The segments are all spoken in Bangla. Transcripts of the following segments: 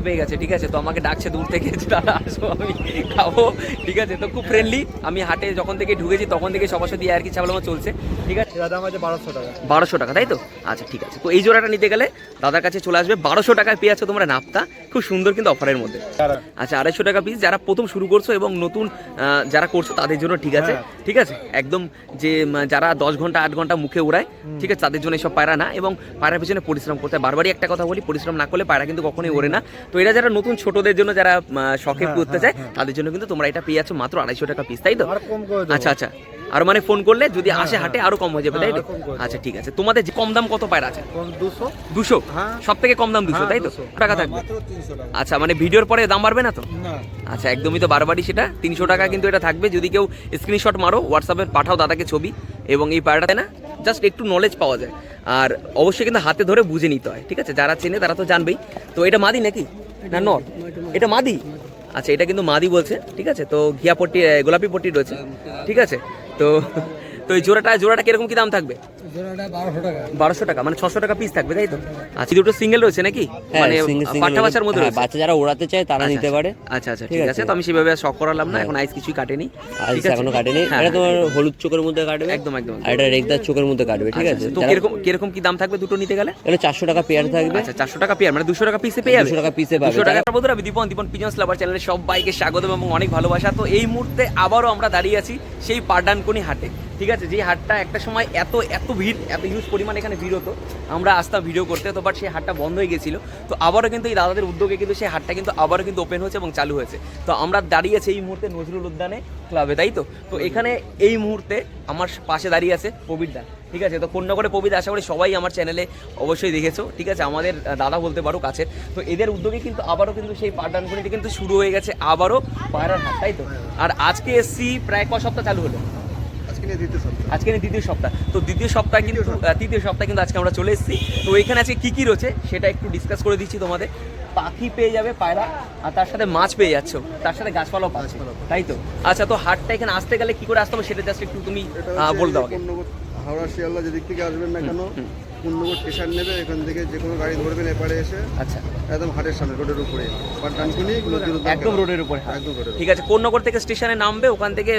পেয়ে গেছে, ঠিক আছে, তো আমাকে ডাকছে দূর থেকে দাদা আসো আমি খাবো, ঠিক আছে, তো খুব ফ্রেন্ডলি। আমি হাটে যখন থেকে ঢুকেছি তখন থেকে সবার সাথে আর কি চাবলামা চলছে, ঠিক আছে। দাদা আমার 1200 টাকা। 1200 টাকা, তাই তো? আচ্ছা ঠিক আছে, তো এই জোড়াটা নিতে গেলে দাদার কাছে চলে আসবে। 1200 টাকায় পেয়ে আছো তোমরা নাপ্তা, খুব সুন্দর কিন্তু অফারের মধ্যে। আচ্ছা 250 টাকা পিস, যারা প্রথম শুরু করছো এবং নতুন যারা করছো তাদের জন্য ঠিক আছে, ঠিক আছে, একদম যে যারা 10 ঘন্টা 8 ঘন্টা মুখে উড়ায়, ঠিক আছে, তাদের জন্য এইসব পায়রা না। এবং পায়রার পেছনে পরিশ্রম করতে হয়। বারবারই একটা কথা বলি, পরিশ্রম না করলে পায়রা কিন্তু কখনোই ওড়ে না। তো এটা যারা নতুন ছোটদের জন্য, যারা শখে করতে চায় তাদের জন্য কিন্তু তোমরা এটা পেয়ে যাচ্ছ মাত্র 250 টাকা পিস, তাই তো? আচ্ছা আচ্ছা, আর মানে ফোন করলে যদি আসে হাটে আরো কম হয়ে যাবে, তাই তো? আচ্ছা ঠিক আছে, তোমাদের যে কম দাম কত পায়রা আছে? 200। সব থেকে কম দাম 200, তাই তো? টাকা থাকবে। আচ্ছা মানে ভিডিওর পরে দাম বাড়বে না তো? আচ্ছা একদমই তো, বারবারই সেটা 300 টাকা কিন্তু এটা থাকবে। যদি কেউ স্ক্রিনশট মারো, হোয়াটসঅ্যাপে পাঠাও দাদাকে ছবি, এবং এই পায়রাটাতে না জাস্ট একটু নলেজ পাওয়া যায়। আর অবশ্যই কিন্তু হাতে ধরে বুঝে নিতে হয়, ঠিক আছে, যারা চেনে তারা তো জানবেই। তো এটা মাদি নাকি না নর? এটা মাদি। আচ্ছা এটা কিন্তু মাদি বলছে, ঠিক আছে। তো ঘিয়া পট্টি, গোলাপি পট্টি রয়েছে, ঠিক আছে। তো তো এই জোড়াটা কিরকম কি দাম থাকবে? 1200 টাকা, মানে 600 টাকা পিস থাকবে, তাই তো? আচ্ছা দুটো সিঙ্গেল রয়েছে নাকি, মানে পাঠা বাচ্চার মধ্যে রয়েছে? বাচ্চা যারা ওড়াতে চায় তারা নিতে পারে। আচ্ছা আচ্ছা ঠিক আছে, তো আমি সেভাবে শক করালাম না, এখন আইস কিছুই কাটেনি, ঠিক আছে, এখনো কাটেনি। এটা তোমার হলুদ চোখের মধ্যে কাটবে, একদম একদম, আর এটা রেগদার চোখের মধ্যে কাটবে, ঠিক আছে। তো কিরকম কি দাম থাকবে দুটো নিতে গেলে? এটা 400 টাকা পেয়ার থাকবে। আচ্ছা 400 টাকা পেয়ার, মানে 200 টাকা পিসে পেয়ে যাবে। 200 টাকা পিসে পাবে। 200 টাকা। বন্ধুরা আমি দীপন পিজনস লাভার চ্যানেলে সবাইকে স্বাগত এবং অনেক ভালোবাসা। তো এই মুহূর্তে আবারও আমরা দাঁড়িয়ে আছি সেই পাড্ডানকুনি হাটে, ঠিক আছে, যে হাটটা একটা সময় এত ভিড়, এত হিউজ পরিমাণ এখানে ভিড় হতো, আমরা আসতাম ভিডিও করতে, তো বাট সেই হাটটা বন্ধ হয়ে গেছিলো। তো আবারও কিন্তু এই দাদাদের উদ্যোগে কিন্তু সেই হাটটা কিন্তু আবারও কিন্তু ওপেন হয়েছে এবং চালু হয়েছে। তো আমরা দাঁড়িয়ে আছি এই মুহূর্তে নজরুল উদ্যানে ক্লাবে, তাই তো? তো এখানে এই মুহূর্তে আমার পাশে দাঁড়িয়ে আছে প্রবীরদা, ঠিক আছে। তো কন্যাগড়ে প্রবীর, আশা করি সবাই আমার চ্যানেলে অবশ্যই দেখেছো, ঠিক আছে, আমাদের দাদা বলতে পারো কাছের। তো এদের উদ্যোগে কিন্তু আবারও কিন্তু সেই পাড্ডানকুনিতে কিন্তু শুরু হয়ে গেছে আবারও পায়রার হাট, তাই তো? আর আজকে এসছি প্রায় কয় সপ্তাহ চালু হলো? আজকে দ্বিতীয় সপ্তাহ। তো তৃতীয় সপ্তাহ কিন্তু আজকে আমরা চলে এসেছি। তো এখানে আজকে কি রয়েছে সেটা একটু ডিসকাস করে দিচ্ছি তোমাদের। পাখি পেয়ে যাবে পায়রা, আর তার সাথে মাছ পেয়ে যাচ্ছ, তার সাথে গাছপালাও পাচ্ছে, তাই তো? আচ্ছা তো হাটটা এখানে আসতে গেলে কি করে আসতে হবে সেটা জাস্ট একটু তুমি বলে দাও। হাওড়া শিয়ালদা যেদিক থেকে আসবেন না কেন, কুন্নগর স্টেশন নেবে, এখান থেকে যে কোনো গাড়ি ধরবেন এপারে এসে, আচ্ছা একদম হাটের সামনে রোডের উপরে পাড্ডানকুনি, একদম রোডের উপরে, ঠিক আছে। কোন্নগর থেকে স্টেশনে নামবে, ওখান থেকে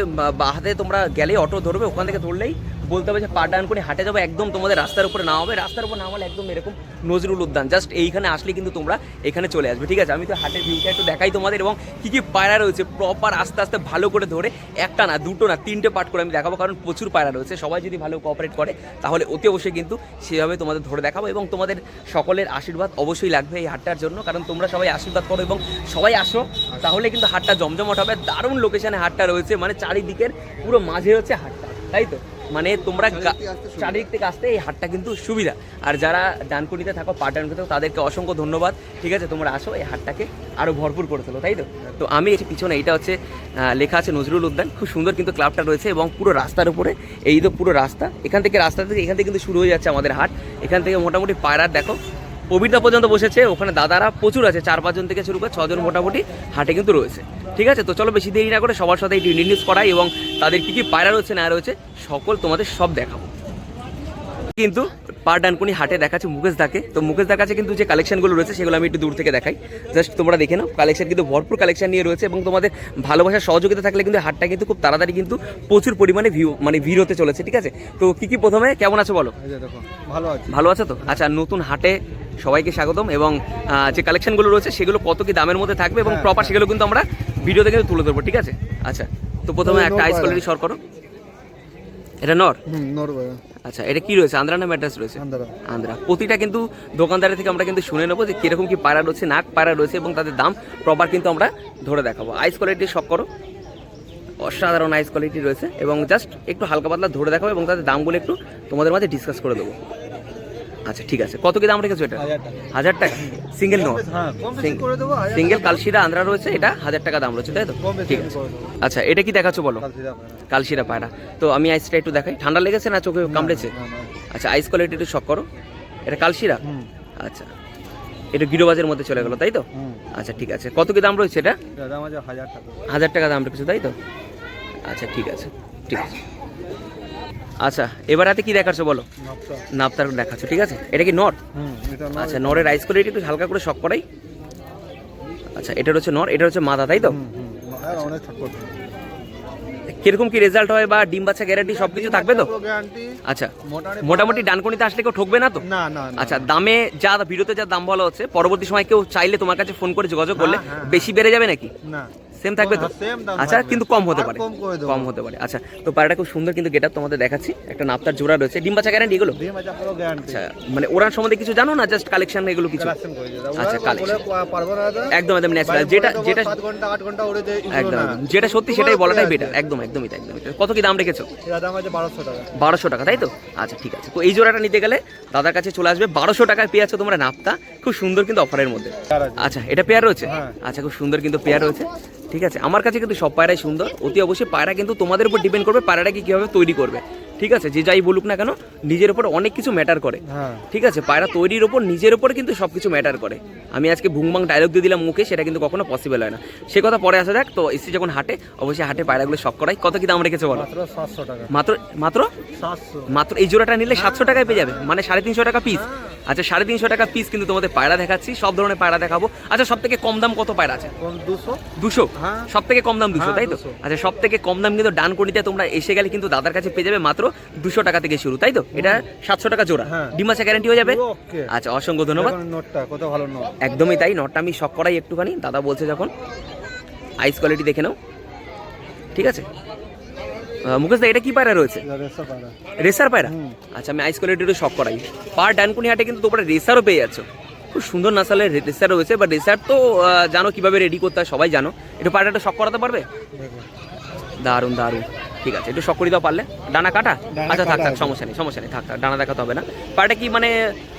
হাতে তোমরা গেলে অটো ধরবে, ওখান থেকে ধরলেই বলতে হবে যে পাড্ডানকুনি হাটে যাবো, একদম তোমাদের রাস্তার উপরে নামাবে। রাস্তার উপর নামালে একদম এরকম নজরুল উদ্যান, জাস্ট এইখানে আসলে কিন্তু তোমরা এখানে চলে আসবে, ঠিক আছে। আমি তো হাটের ভিউটা একটু দেখাই তোমাদের, এবং কী কী পায়রা রয়েছে প্রপার আস্তে আস্তে ভালো করে ধরে, একটা না দুটো না 3টে পার্ট করে আমি দেখাবো, কারণ প্রচুর পায়রা রয়েছে। সবাই যদি ভালো কোঅপারেট করে তাহলে অতি অবশ্যই কিন্তু সেভাবে তোমাদের ধরে দেখাবো, এবং তোমাদের সকলের আশীর্বাদ অবশ্যই লাগবে এই হাটটার জন্য, কারণ তোমরা সবাই আশীর্বাদ করো এবং সবাই আসো, তাহলে কিন্তু হাটটা জমজমাট হবে। দারুণ লোকেশনে হাটটা রয়েছে, মানে চারিদিকের পুরো মাঝে হচ্ছে হাটটা, তাই তো? মানে তোমরা চারিদিক থেকে আসতে এই হাটটা কিন্তু সুবিধা। আর যারা ডানকুনিতে থাকো, পাড্ডানকুনিতে থাকো, তাদেরকে অসংখ্য ধন্যবাদ, ঠিক আছে। তোমরা আসো, এই হাটটাকে আরও ভরপুর করে তোলো, তাই তো? তো আমি এটি পিছনে, এটা হচ্ছে লেখা আছে নজরুল উদ্যান, খুব সুন্দর কিন্তু ক্লাবটা রয়েছে, এবং পুরো রাস্তার উপরে, এই তো পুরো রাস্তা, এখান থেকে এখান থেকে কিন্তু শুরু হয়ে যাচ্ছে আমাদের হাট। এখান থেকে মোটামুটি পায়রার দেখো প্রবীরদা পর্যন্ত বসেছে, ওখানে দাদারা প্রচুর আছে, 4-5 জন থেকে শুরু করে 6 জন মোটামুটি হাটে কিন্তু রয়েছে, ঠিক আছে। তো চলো বেশি দেরি না করে সবার সাথে একটু ইন্ট্রোডিউস করাই, এবং তাদের কী কী পায়রা রয়েছে না রয়েছে সকল তোমাদের সব দেখাবো। কিন্তু পাড্ডানকুনি হাটে দেখাচ্ছে মুকেশ দাকে। তো মুকেশ দার কাছে কিন্তু যে কালেকশনগুলো রয়েছে সেগুলো আমি একটু দূর থেকে দেখাই, জাস্ট তোমরা দেখে নাও। কালেকশন কিন্তু ভরপুর কালেকশন নিয়ে রয়েছে, এবং তোমাদের ভালোবাসার সহযোগিতা থাকলে কিন্তু হাটটা কিন্তু খুব তাড়াতাড়ি কিন্তু প্রচুর পরিমাণে ভিড় হতে চলেছে, ঠিক আছে। তো কি প্রথমে কেমন আছো বলো? ভালো আছো তো? আচ্ছা নতুন হাটে সবাইকে স্বাগতম, এবং যে কালেকশনগুলো রয়েছে সেগুলো কত কি দামের মধ্যে থাকবে এবং প্রপার সেগুলো কিন্তু আমরা ভিডিওতে কিন্তু তুলে ধরবো, ঠিক আছে। আচ্ছা তো প্রথমে একটা আইস কোয়ালিটি শর করো। এটা নর? আচ্ছা এটা কি রয়েছে, আন্দ্রা না ম্যাড্রাস রয়েছে? আন্দ্রা। প্রতিটা কিন্তু দোকানদারের থেকে আমরা কিন্তু শুনে নেবো যে কিরকম কি পায়রা রয়েছে, নাক পায়রা রয়েছে, এবং তাদের দাম প্রপার কিন্তু আমরা ধরে দেখাবো। আইস কোয়ালিটি শক করো, অসাধারণ আইস কোয়ালিটি রয়েছে, এবং জাস্ট একটু হালকা পাতলা ধরে দেখাবো, এবং তাদের দামগুলো একটু তোমাদের মাঝে ডিসকাস করে দেবো। আচ্ছা ঠিক আছে, কত কি দাম রেখেছো এটা? 1000 টাকা সিঙ্গেল নট, সিঙ্গেল কালশিরা আন্দ্রা রয়েছে, এটা 1000 টাকা দাম রয়েছে, তাই তো? ঠিক আছে। আচ্ছা এটা কি দেখাচ্ছ বলো? কালশিরা পায়রা। তো আমি আইসটা একটু দেখাই, ঠান্ডা লেগেছে না চোখে কামড়েছে? আচ্ছা আইস কোয়ালিটি একটু শক করো। এটা কালশিরা? আচ্ছা এটা গিরোবাজের মধ্যে চলে গেল, তাই তো? আচ্ছা ঠিক আছে, কত কি দাম রয়েছে এটা? 1000 টাকা দাম রেখেছো, তাই তো? আচ্ছা ঠিক আছে, ঠিক আছে। আচ্ছা এবার হাতে কি দেখাচ্ছ বলো? নাপতার দেখাচ্ছ, ঠিক আছে। এটা কি নট? আচ্ছা নরের আইস কোয়ালিটি একটু হালকা করে শক করাই। আচ্ছা এটা হচ্ছে নর, এটা হচ্ছে মাদা, তাই তো? আর অনেক ছটপট। কিরকম কি রেজাল্ট হয় বা ডিম বাচ্চা গ্যারান্টি সবকিছু থাকবে তো? গ্যারান্টি আচ্ছা মোটামুটি ডানকুনিতে আসলে কেউ ঠকবে না তো? না না না। আচ্ছা দামে যা ভিডিওতে যা দাম বলা হচ্ছে, পরবর্তী সময় কেউ চাইলে তোমার কাছে ফোন করে যোগাযোগ করলে বেশি বেড়ে যাবে নাকি? না সেম থাকবে তো? সেম দাম আচ্ছা থাকবে। কিন্তু কম হতে আর পারে, কম করে দেবো। কম হতে পারে। আচ্ছা তো পায়রাটা খুব সুন্দর কিন্তু গেটআপ তোমাদের দেখাচ্ছি, একটা নাপতার জোড়া রয়েছে, ডিম বাচ্চা গ্যারান্টি এগুলো? ডিম বাচ্চা পুরো গ্যারান্টি। আচ্ছা মানে ওরার সম্বন্ধে কিছু জানো না, জাস্ট কালেকশন এগুলো কিছু? কালেকশন করে দিই। আচ্ছা, বলে কালেকশন পারবো না দাদা। একদম একদম ন্যাচারাল, যেটা যেটা 7 ঘন্টা 8 ঘন্টা উড়ে যায় এগুলো একদম না। একদম। যেটা সত্যি সেটাই বলাটাই বেটার, একদম একদমই তাই, একদমই তাই। কত কি দাম রেখেছো? এর দাম আছে 1200 টাকা। 1200 টাকা, তাই তো? আচ্ছা ঠিক আছে, তো এই জোড়াটা নিতে গেলে দাদার কাছে চলে আসবে, 1200 টাকায় পেয়ে আছো তোমরা নাপতা, খুব সুন্দর কিন্তু অফারের মধ্যে। আচ্ছা এটা পেয়ার রয়েছে? হ্যাঁ। আচ্ছা খুব সুন্দর কিন্তু পেয়ার রয়েছে, ঠিক আছে। আমার কাছে কিন্তু সব পায়রাই সুন্দর, অতি অবশ্যই পায়রা কিন্তু তোমাদের উপর ডিপেন্ড করবে পায়রাটা কি কীভাবে তৈরি করবে, ঠিক আছে। যে যাই বলুক না কেন নিজের উপর অনেক কিছু ম্যাটার করে, হ্যাঁ ঠিক আছে। পায়রা তৈরির ওপর নিজের উপর কিন্তু সব কিছু ম্যাটার করে। আমি আজকে ভুংবাং ডায়লগ দিয়ে দিলাম মুখে, সেটা কিন্তু কখনো পসিবল হয় না, সে কথা পরে আসা যাক। তো এসছি যখন হাটে, অবশ্যই হাটে পায়রাগুলো শখ করাই। কত কি দাম রেখেছে বলো? মাত্র 700 টাকা। মাত্র মাত্র 700। মাত্র এই জোড়াটা নিলে 700 টাকায় পেয়ে যাবে, মানে 350 টাকা পিস। আচ্ছা 350 টাকা পিস কিন্তু তোমাদের পায়রা দেখাচ্ছি, সব ধরনের পায়রা দেখাবো। আচ্ছা সব থেকে কম দাম কত পায়রা আছে? কোন 200? 200? হ্যাঁ। সব থেকে কম দাম 200, হ্যাঁ, তাই তো? 200 আচ্ছা সব থেকে কম দাম কিন্তু ডানকুনিতে তোমরা এসে গেলে কিন্তু দাদার কাছে পেয়ে যাবে মাত্র 200 টাকা থেকে শুরু, তাই তো? এটা 700 টাকা জোড়া, হ্যাঁ। ডিম বাচ্চা গ্যারান্টি হয়ে যাবে। ওকে। আচ্ছা অসংখ্য ধন্যবাদ। দেখুন নোটটা কত ভালো নোট। একদমই তাই, নটটা আমি শখ করাই একটুখানি, দাদা বলছে যখন। আইস কোয়ালিটি দেখে নাও, ঠিক আছে। মুকেশ দা এটা কি পায়রা রয়েছে? রেসা পায়রা। রেসার পায়রা? হুম। আচ্ছা আমি আইস কোয়ালিটিরও শখ করাই। পার ডানকুনি হাটে কিন্তু তোমরা রেসারও পেয়ে যাচ্ছ, খুব সুন্দর নাসালের রেসার রয়েছে। বাট রেসার তো জানো কিভাবে রেডি করতে হয়, সবাই জানো। একটু পায়রাটা শখ করাতে পারবে? দেখো দারুণ দারুণ, ঠিক আছে একটু শখ করে দাও পারলে। ডানা কাটা? ডানা আচ্ছা থাক কাটা থাক, আছে। সমস্যা নেই সমস্যা নেই, থাক থাক, ডানা দেখাতে হবে না। পায়রাটা কি মানে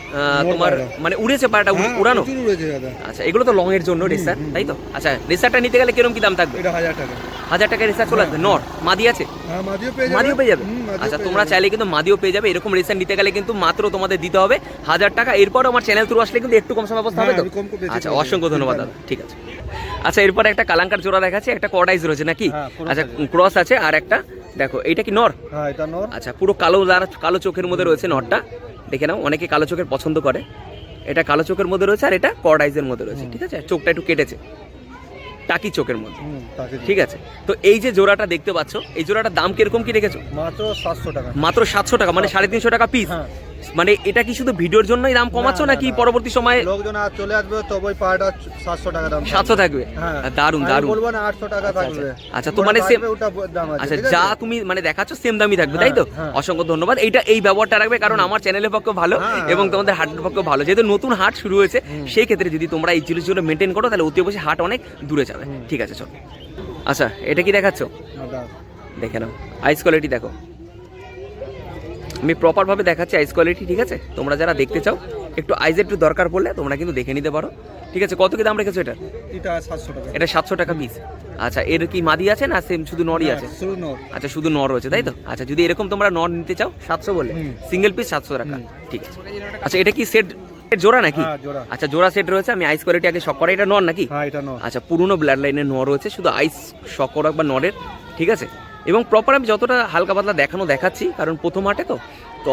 নর তোমার পায়রা। মানে উড়েছে পায়রাটা, হ্যাঁ, উড়ানো? প্রচুর উড়েছে দাদা। আচ্ছা এগুলো তো লং এর জন্য রেসার, তাই তো? আচ্ছা রেসারটা নিতে গেলে কিরকম কি দাম থাকবে? এটা 1000 টাকা। 1000 টাকা রেসার চলে আসবে? নর মাদি আছে? হ্যাঁ মাদিও পেয়ে যাবে। মাদিও পেয়ে যাবে? মাদিও আচ্ছা পেয়ে তোমরা যাবে। চাইলে কিন্তু মাদিও পেয়ে যাবে। এরকম রেসার নিতে গেলে কিন্তু মাত্র তোমাদের দিতে হবে 1000 টাকা। এরপর আমার চ্যানেল থ্রু আসলে কিন্তু একটু কম সময় ব্যবস্থা হবে তো? হ্যাঁ, আমি কম করে বেশি আচ্ছা করে দেব। অসংখ্য ধন্যবাদ দাদা, ঠিক আছে। আচ্ছা এরপর একটা কালাঙ্কার জোড়া দেখাচ্ছি, একটা কর্ডাইজ রয়েছে নাকি? হ্যাঁ, cross আচ্ছা আছে। ক্রস আছে, আর একটা দেখো এইটা কি নর? হ্যাঁ এটা নর। আচ্ছা পুরো কালো কালো চোখের মধ্যে রয়েছে নরটা, দেখে নাও। অনেকে কালো চোখের পছন্দ করে, এটা কালো চোখের মধ্যে রয়েছে, আর এটা কর্ডাইজের মধ্যে রয়েছে, ঠিক আছে। চোখটা একটু কেটেছে, টাকি চোখের মধ্যে, তাকে ঠিক আছে। তো এই যে জোড়াটা দেখতে পাচ্ছ, এই জোড়াটার দাম কিরকম কি রেখেছো? মাত্র 700 টাকা। মাত্র 700 টাকা, মানে 350 টাকা পিস। হ্যাঁ। মানে এটা কি শুধু ভিডিওর জন্যই দাম কমাচ্ছ না, নাকি না। পরবর্তী সময়ে লোকজন আর চলে আসবে তবেই পাটা 700 টাকা দাম। 700 থাকবে? হ্যাঁ দারুন আমি দারুন। বলবো না 800 টাকা থাকবে। আচ্ছা তো মানে সেম, ওটা দাম আছে। আচ্ছা ঠিক আছে? যা তুমি মানে দেখাচ্ছ সেম দামই থাকবে, তাই তো? হ্যাঁ। অসংখ্য ধন্যবাদ। এইটা এই ব্যবহারটা রাখবে, কারণ আমার চ্যানেলের পক্ষে ভালো হ্যাঁ। এবং তোমাদের হাটের পক্ষে ভালো। যেহেতু নতুন হাট শুরু হয়েছে, সেই ক্ষেত্রে যদি তোমরা এই জিনিসগুলো মেনটেন করো তাহলে অতি অবশ্যই হাট অনেক দূরে যাবে, ঠিক আছে চলো। আচ্ছা এটা কি দেখাচ্ছ? দাদা, দেখে নাও, আইস কোয়ালিটি দেখো। আমি প্রপারভাবে দেখাচ্ছি আইস কোয়ালিটি, ঠিক আছে। তোমরা যারা দেখতে চাও একটু আইজের একটু দরকার পড়লে তোমরা কিন্তু দেখে নিতে পারো, ঠিক আছে। কত কি দাম রেখেছো এটা? এটা 700 টাকা। এটা 700 টাকা পিস। আচ্ছা এর কি মাদি আছে না সেম শুধু নরই আছে? শুরু নর। আচ্ছা শুধু নর রয়েছে, তাই তো? আচ্ছা যদি এরকম তোমরা নর নিতে চাও 700 বললে, সিঙ্গেল পিস 700 টাকা, ঠিক আছে। আচ্ছা এটা কি সেট জোড়া নাকি? হ্যাঁ জোড়া। আচ্ছা জোড়া সেট রয়েছে। আমি আইস কোয়ালিটি আগে শক করা, এটা নর নাকি? হ্যাঁ এটা নর। আচ্ছা পুরনো ব্লাড লাইনের নর রয়েছে, শুধু আইস শক করা বা নরের, ঠিক আছে। এবং প্রপার আমি যতটা হালকা পাতলা দেখাচ্ছি, কারণ প্রথম হাটে তো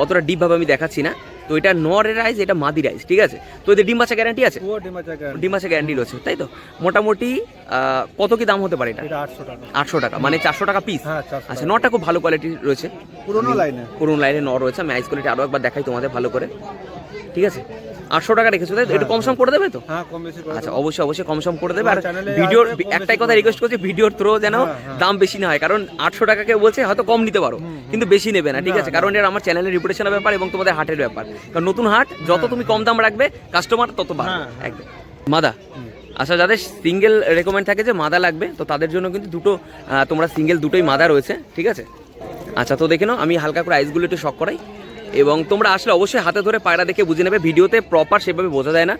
অতটা ডিপভাবে আমি দেখাচ্ছি না। তো এটা নরের আইস, এটা মাদির আইস, ঠিক আছে। তো এদের ডিম বাচ্চা গ্যারান্টি আছে? ও ডিমা জায়গা। ডিম বাচ্চা গ্যারান্টি রয়েছে, তাই তো? মোটামুটি কত কি দাম হতে পারে এটা? এটা 800 টাকা। 800 টাকা, মানে 400 টাকা পিস। হ্যাঁ 400 আচ্ছা নরটা খুব ভালো কোয়ালিটির রয়েছে, পুরনো লাইনে। পুরনো লাইনে নর রয়েছে। আমি আইস কোয়ালিটি আরও একবার দেখাই তোমাদের ভালো করে, ঠিক আছে। 800 টাকা রেখেছো, তাই তো? একটু কম সম করে দেবে তো? হ্যাঁ কম বেশি করে আচ্ছা দেবো। অবশ্যই অবশ্যই কম সম করে দেবে। আর আমার চ্যানেলে ভিডিওর আসবে, কম একটাই বেশি কথা করে রিকোয়েস্ট করছি, ভিডিওর থ্রো যেন হ্যাঁ। দাম বেশি না হয়, কারণ 800 টাকা কেউ বলছে হয়তো কম নিতে পারো, কিন্তু বেশি নেবে না, ঠিক আছে। কারণ এটা আমার চ্যানেলের রিপুটেশনের ব্যাপার এবং তোমাদের হাটের ব্যাপার। কারণ নতুন হাট, যত তুমি কম দাম রাখবে কাস্টমার তত বাড়বে, হ্যাঁ। একদম। মাদা, আচ্ছা যাদের সিঙ্গেল রেকমেন্ড থাকে যে মাদা লাগবে, তো তাদের জন্য কিন্তু দুটো তোমরা সিঙ্গেল দুটোই মাদা রয়েছে, ঠিক আছে। আচ্ছা তো দেখে নাও, আমি হালকা করে আইসগুলো একটু শক করাই, এবং তোমরা আসলে অবশ্যই হাতে ধরে পায়রা দেখে বুঝে নেবে। ভিডিওতে প্রপার সেভাবে বোঝা যায় না,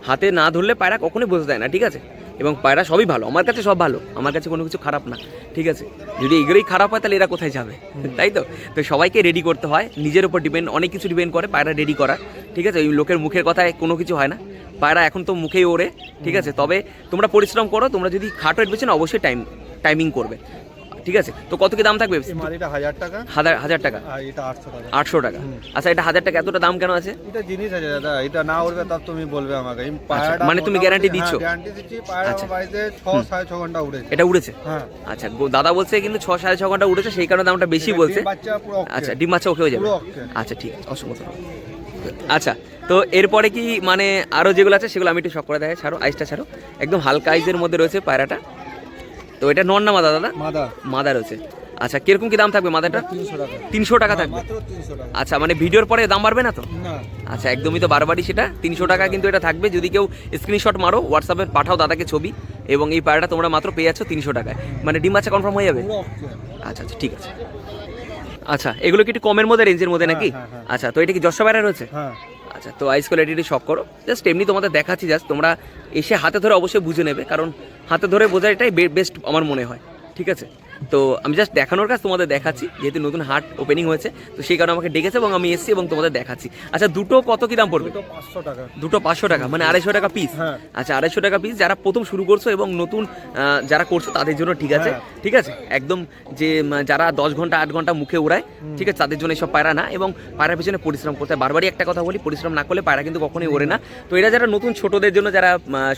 হাতে না ধরলে পায়রা কখনোই বোঝা যায় না, ঠিক আছে। এবং পায়রা সবই ভালো, আমার কাছে সব ভালো, আমার কাছে কোনো কিছু খারাপ না, ঠিক আছে। যদি এগুলোই খারাপ হয় তাহলে এরা কোথায় যাবে, তাই তো? তো সবাইকে রেডি করতে হয়, নিজের উপর ডিপেন্ড, অনেক কিছু ডিপেন্ড করে পায়রা রেডি করা, ঠিক আছে। ওই লোকের মুখের কথায় কোনো কিছু হয় না, পায়রা এখন তো মুখেই ওড়ে, ঠিক আছে। তবে তোমরা পরিশ্রম করো, তোমরা যদি খাটো এড বেছে না অবশ্যই টাইমিং করবে, ঠিক আছে, তো কত কি দাম থাকবে? এই মাদিটা 1000 টাকা, 1000 টাকা, আর এটা 800 টাকা। 800 টাকা। আচ্ছা, এটা 1000 টাকা এতটা দাম কেন আছে? এটা জিনিস আছে দাদা, এটা না উঠবে তব তুমি বলবে আমাকে। এই আচ্ছা, পায়রাটা মানে তুমি গ্যারান্টি দিচ্ছ? গ্যারান্টি দিচ্ছি। পায়রা আচ্ছা। আমার বাড়িতে 6-6.5 ঘন্টা উড়েছে। এটা উড়েছে? হ্যাঁ। আচ্ছা, দাদা বলছে কিন্তু 6-6.5 ঘন্টা উড়েছে, সেই কারণে দামটা বেশি বলছে। ডিম বাচ্চা পুরো okay। আচ্ছা, ডিম বাচ্চা ওকে হয়ে যাবে? পুরো okay। আচ্ছা, ঠিক আছে, অসংখ্য ধন্যবাদ। আচ্ছা, তো এরপরে কি মানে আরো যেগুলো আছে সেগুলো আমি একটু শখ করে দেখাই। ছাড়ো, আইসটা ছাড়ো। একদম হালকা আইসের মধ্যে রয়েছে পায়রাটা। তো এটা নর না মাদা দাদা? মাদা। মাদা রয়েছে। আচ্ছা, কিরকম কি দাম থাকবে মাদাটা? 300 টাকা। 300 টাকা থাকবে? মাত্র 300 টাকা। আচ্ছা, মানে ভিডিওর পরে দাম বাড়বে না তো? না। আচ্ছা, একদমই তো বারবারই সেটা 300 টাকা কিন্তু এটা থাকবে। যদি কেউ স্ক্রিনশট মারো, হোয়াটসঅ্যাপে পাঠাও দাদাকে ছবি, এবং এই পায়রাটা তোমরা মাত্র পেয়ে যাচ্ছ 300 টাকায়। মানে ডিম বাচ্চা কনফার্ম হয়ে যাবে? পুরো okay। আচ্ছা আচ্ছা, ঠিক আছে। আচ্ছা, এগুলো কি একটু কমের মধ্যে, রেঞ্জের মধ্যে নাকি? হ্যাঁ, হ্যাঁ। আচ্ছা, তো এটা কি যশোর পায়রা রয়েছে? হ্যাঁ। আচ্ছা, তো আইস কোয়ালিটি শপ করো। জাস্ট এমনি তোমাদের দেখাচ্ছি, জাস্ট তোমরা এসে হাতে ধরে অবশ্যই বুঝে নেবে, কারণ হাতে ধরে বোঝা এটাই বেস্ট আমার মনে হয়। ঠিক আছে, তো আমি জাস্ট দেখানোর কাজ তোমাদের দেখাচ্ছি, যেহেতু নতুন হাট ওপেনিং হয়েছে, তো সেই কারণে আমাকে ডেকেছে এবং আমি এসেছি এবং তোমাদের দেখাচ্ছি। আচ্ছা, দুটো কত কি দাম পড়বে? দুটো 500 টাকা। দুটো 500 টাকা, মানে 250 টাকা পিস? হ্যাঁ। আচ্ছা, 250 টাকা পিস। যারা প্রথম শুরু করছো এবং নতুন যারা করছো তাদের জন্য ঠিক আছে। হ্যাঁ। ঠিক আছে, একদম যে যারা 10 ঘন্টা 8 ঘন্টা মুখে উড়ায়, ঠিক আছে, তাদের জন্য এইসব পায়রা না। এবং পায়রার পিছনে পরিশ্রম করতে হয়। বারবারই একটা কথা বলি, পরিশ্রম না করলে পায়রা কিন্তু কখনোই ওড়ে না। তো এটা যারা নতুন ছোটদের জন্য, যারা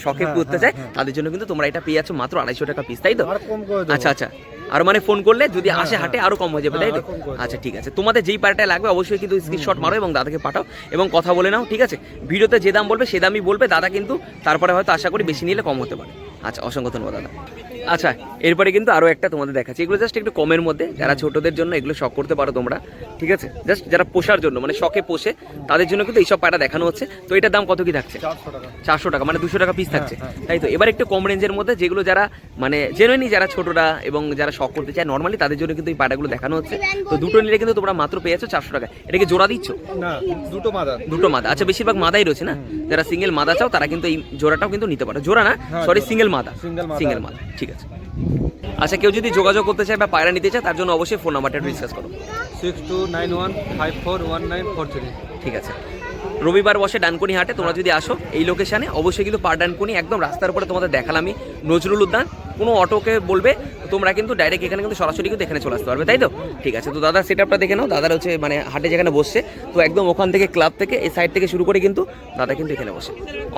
শখে করতে চায়, তাদের জন্য কিন্তু তোমরা এটা পেয়ে যাচ্ছ মাত্র 250 টাকা পিস, তাই তো? আর কম করে দেবো। আচ্ছা আচ্ছা, আর মানে ফোন করলে যদি আসে হাটে আরো কম হয়ে যাবে, তাই তো? আর কম করে দেবো। আচ্ছা, ঠিক আছে, তোমাদের যেই পায়রাটা লাগবে অবশ্যই কিন্তু স্ক্রিনশট মারো এবং দাদাকে পাঠাও এবং কথা বলে নাও। ঠিক আছে, ভিডিওতে যে দাম বলবে সে দামই বলবে দাদা, কিন্তু তারপরে হয়তো আশা করি বেশি নিলে কম হতে পারে। আচ্ছা, অসংখ্য ধন্যবাদ দাদা। আচ্ছা, এরপরে কিন্তু আরো একটা তোমাদের দেখাচ্ছি। এগুলো জাস্ট একটু কমের মধ্যে, যারা ছোটদের জন্য এগুলো শখ করতে পারো তোমরা। ঠিক আছে, জাস্ট যারা পোষার জন্য, মানে শখে পোষে, তাদের জন্য কিন্তু এইসব পায়রা দেখানো হচ্ছে। তো এটার দাম কত কি থাকছে? 400 টাকা। 400 টাকা, মানে 200 টাকা পিস থাকছে, হ্যাঁ। তাই তো? এবার একটু কম রেঞ্জের মধ্যে, যেগুলো যারা মানে জেনুইনলি যারা ছোটরা এবং যারা শখ করতে চায় নর্মালি, তাদের জন্য কিন্তু এই পায়রাগুলো দেখানো হচ্ছে। তো দুটো নিলে কিন্তু তোমরা মাত্র পেয়ে যাচ্ছ 400 টাকা। এটাকে জোড়া দিচ্ছ? না, দুটো মাদা। দুটো মাদা। আচ্ছা, বেশিরভাগ মাদাই রয়েছে না? যারা সিঙ্গেল মাদা চাও তারা কিন্তু এই জোড়াটাও কিন্তু নিতে পারো। জোড়া না, হ্যাঁ, সরি, জোড়া। সিঙ্গেল মাদা। Single মাদা। সিঙ্গেল মাদা, ঠিক আছে। আচ্ছা, কেউ যদি যোগাযোগ করতে চায় বা পায়রা নিতে চায়, তার জন্য অবশ্যই ফোন নাম্বারটা ডিসকাস করো। 6291541943। ঠিক আছে, রবিবার বসে ডানকুনি হাটে। তোমরা যদি আসো এই লোকেশনে, অবশ্যই কিন্তু পার ডানকুনি, একদম রাস্তার উপরে তোমাদের দেখালাম আমি, নজরুল উদ্যান। কোনো অটোকে বলবে, তোমরা কিন্তু ডাইরেক্ট এখানে কিন্তু সরাসরি কিন্তু এখানে চলে আসতে পারবে, তাই তো? ঠিক আছে, তো দাদা সেটআপটা দেখে নাও। দাদার হচ্ছে মানে হাটে যেখানে বসছে, তো একদম ওখান থেকে ক্লাব থেকে এই সাইড থেকে শুরু করে কিন্তু দাদা কিন্তু এখানে বসে।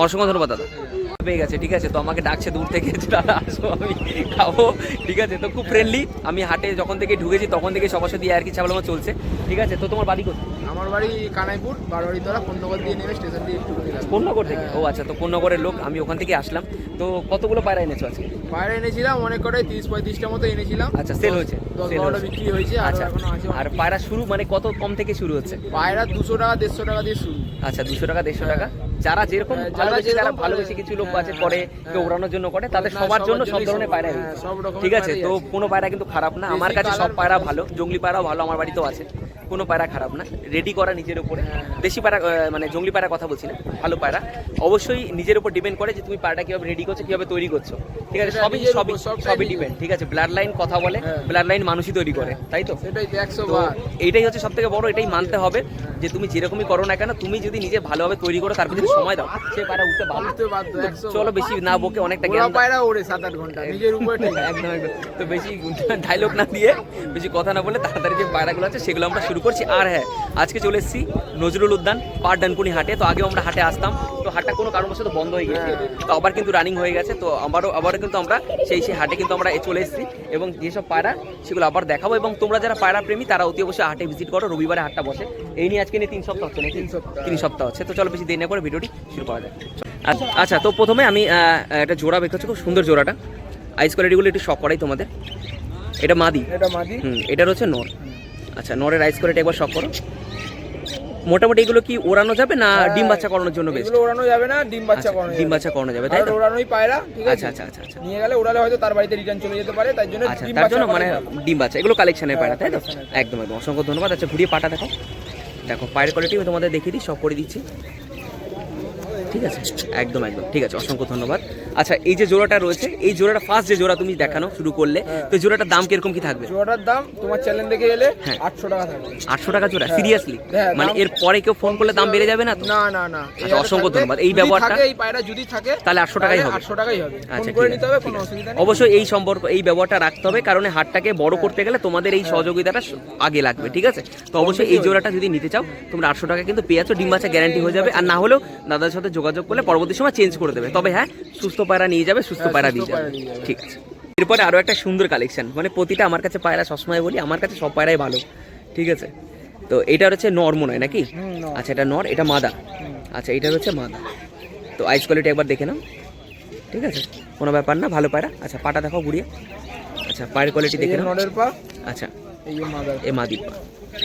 অসংখ্য ধন্যবাদ দাদা। পেয়ে গেছে, ঠিক আছে, তো আমাকে ডাকছে দূর থেকে যে দাদা আসো, আমি খাবো। ঠিক আছে, তো খুব ফ্রেন্ডলি। আমি হাটে যখন থেকে ঢুকেছি তখন থেকে সবার সাথে আর কি ছাগলামা চলছে। ঠিক আছে, তো তোমার বাড়ি কোথায়? আমার বাড়ি কানাইপুর, বারোয়ারিতলা, কোন্নগর দিয়ে নেমে স্টেশন দিয়ে একটু গেলাম। কোন্নগর থেকে? ও আচ্ছা, তো কোন্নগরের লোক, আমি ওখান থেকে আসলাম। তো কতগুলো পায়রা এনেছো আজকে? বাইরে এনেছিলাম অনেক কটাই, 30-35টা মতো এনেছিলাম। আচ্ছা, সেল হয়েছে? 10-12টা বিক্রি হয়েছে, আর আচ্ছা, এখনো আছে। আর পায়রা শুরু মানে কত কম থেকে শুরু হচ্ছে? পায়রা 200 টাকা 150 টাকা দিয়ে শুরু। আচ্ছা, 200 টাকা 150 টাকা। যারা যেরকম হ্যাঁ, ভালোবেসে, যারা যেরকম ভালোবেসে, কিছু লোক হ্যাঁ, আছে করে, হ্যাঁ, কেউ ওড়ানোর জন্য করে, তাদের না, সবার জন্য সব জন্যই ধরনের পায়রা হ্যাঁ, রয়েছে। সব রকমের ঠিক আছে, পায়রাই তো আছে। কোনো পায়রা কিন্তু খারাপ না। আমার দেশি কাছে সব কালার, পায়রা ভালো, জঙ্গলি পায়রাও ভালো আমার বাড়িতেও আছে। কোনো পায়রা খারাপ না, রেডি করা নিজের উপরে। দেশি পায়রা মানে জঙ্গলি পায়রা কথা বলছি না, ভালো পায়রা। অবশ্যই নিজের উপর ডিপেন্ড করে যে তুমি পায়রাটা কিভাবে রেডি করছো, কিভাবে তৈরি করছো। ঠিক আছে, সেটা সবই নিজের সবই উপর, সবটাই সবই নিজের। ডিপেন্ড। ঠিক আছে, ব্লাড লাইন কথা বলে, হ্যাঁ। ব্লাড লাইন মানুষই তৈরি করে, তাই তো? সেটাই তো 100 তো বার। এইটাই হচ্ছে সব থেকে বড়, এটাই মানতে হবে যে তুমি যেরকমই করো না কেন, তুমি যদি নিজে ভালোভাবে তৈরি করো, তার পিছনে সময় দাও, সে পায়রা উঠতে বাধ্য। উঠতে বাধ্য, 100 বার। চলো বেশি না বকে, অনেকটা ওরা জ্ঞান দাও। পায়রা ওড়ে 7-8 ঘন্টা নিজের উপরে ঠিক আছে। একদম একদম। তো বেশি ডায়লগ না দিয়ে, বেশি কথা না বলে তাড়াতাড়ি যে পায়রাগুলো আছে সেগুলো আমরা শুরু করছি। আর হ্যাঁ, আজকে চলে এসেছি নজরুল উদ্যান পার ডানকুনি হাটে। তো আগেও আমরা হাটে আসতাম, তো হাটটা কোনো কারণবশত বন্ধ হয়ে গেছে, তো আবার কিন্তু রানিং হয়ে গেছে। তো আবারও কিন্তু আমরা সেই হাটে কিন্তু আমরা চলে এসেছি এবং যেসব পায়রা সেগুলো আবার দেখাবো। এবং তোমরা যারা পায়রা প্রেমী তারা অতি অবশ্যই হাটে ভিজিট করো। রবিবারে হাটটা বসে। এই নিয়ে আজকে নিয়ে 3 সপ্তাহ হচ্ছে নাকি? 3 সপ্তাহ হচ্ছে। তো চলো বেশি দেরি না করে ভিডিওটি শুরু করা যায়। আচ্ছা, তো প্রথমে আমি একটা জোড়া বের করছি, খুব সুন্দর জোড়াটা। আইস কোয়ালিটিগুলো একটু শখ করাই তোমাদের। এটা মাদি, এটা মাদি। এটা হচ্ছে নর। আচ্ছা, নরের আইস কোয়ালিটি একবার শখ করো। মোটামুটি এগুলো কি ওড়ানো যাবে না ডিম বাচ্চা করানোর জন্য বেশ? এগুলো ওড়ানো যাবে না, ডিম বাচ্চা করানো ডিম যাবে। বাচ্চা করানো যাবে, তাই আর তো? ওড়ানোই পায়রা, ঠিক আছে। আচ্ছা আচ্ছা আচ্ছা। নিয়ে গেলে ওড়ালে হয়তো তার বাড়িতে রিটার্ন চলে যেতে পারে, তাই জন্য আচ্ছা, ডিম তার বাচ্চা জন্য মানে করানো। ডিম বাচ্চা এগুলো কালেকশনের পায়রা, তাই তো? কালেকশনের। একদম একদম, অসংখ্য ধন্যবাদ। আচ্ছা, ঘুরিয়ে পাটা দেখো। দেখো পায়ের কোয়ালিটি আমি তোমাদের দেখিয়ে দিই, সব করে দিচ্ছি। ঠিক আছে, একদম একদম ঠিক আছে, অসংখ্য ধন্যবাদ। আচ্ছা এই যে জোড়াটা রয়েছে, এই জোড়াটা ফার্স্ট যে জোড়া তুমি দেখানো শুরু করলে, তো জোড়াটার দাম কিরকম কি থাকবে? জোড়াটার দাম তোমার চ্যানেল দেখে এলে হ্যাঁ। 800 টাকা থাকবে। 800 টাকা জোড়া? সিরিয়াসলি? হ্যাঁ, মানে দাম- এর পরে কেউ ফোন করলে দাম বেড়ে যাবে না তো? না না না, আচ্ছা, অসংখ্য ধন্যবাদ। এই ব্যবহারটা এই পায়রা যদি থাকে তাহলে 800 টাকাই হবে। 800 টাকাই হবে, ফোন আচ্ছা, করে ঠিক নিতে আছে, হবে, ঠিক কোনো আছে। অসুবিধা নেই। অবশ্যই এই সম্পর্ক, এই ব্যবহারটা রাখতে হবে, কারণ এই হাটটাকে বড় করতে গেলে তোমাদের এই সহযোগিতাটা আগে লাগবে, ঠিক আছে? তো অবশ্যই এই জোড়াটা যদি নিতে চাও তোমরা 800 টাকা কিন্তু পেয়ে যাচ্ছ, ডিম বাচ্চা গ্যারান্টি হয়ে যাবে। আর না হলেও দাদার সাথে যোগাযোগ করলে পরবর্তী সময় চেঞ্জ করে দেবে। তবে হ্যাঁ, সুস্থ পায়রা নিয়ে যাবে, সুস্থ পায়রা দিয়ে যাবে, ঠিক আছে। এরপরে আরও একটা সুন্দর কালেকশন, মানে প্রতিটা আমার কাছে পায়রা সবসময় বলি আমার কাছে সব পায়রাই ভালো, ঠিক আছে? তো এটা হচ্ছে নর মনে হয় নাকি? আচ্ছা এটা নর, এটা মাদা। আচ্ছা এটা হচ্ছে মাদা। তো আইস কোয়ালিটি একবার দেখে নাও, ঠিক আছে, কোনো ব্যাপার না, ভালো পায়রা। আচ্ছা পাটা দেখো ঘুরিয়ে। আচ্ছা পায়ের কোয়ালিটি দেখে নাও। নরের পা, আচ্ছা এই যে মাদার, এ মাদির পা,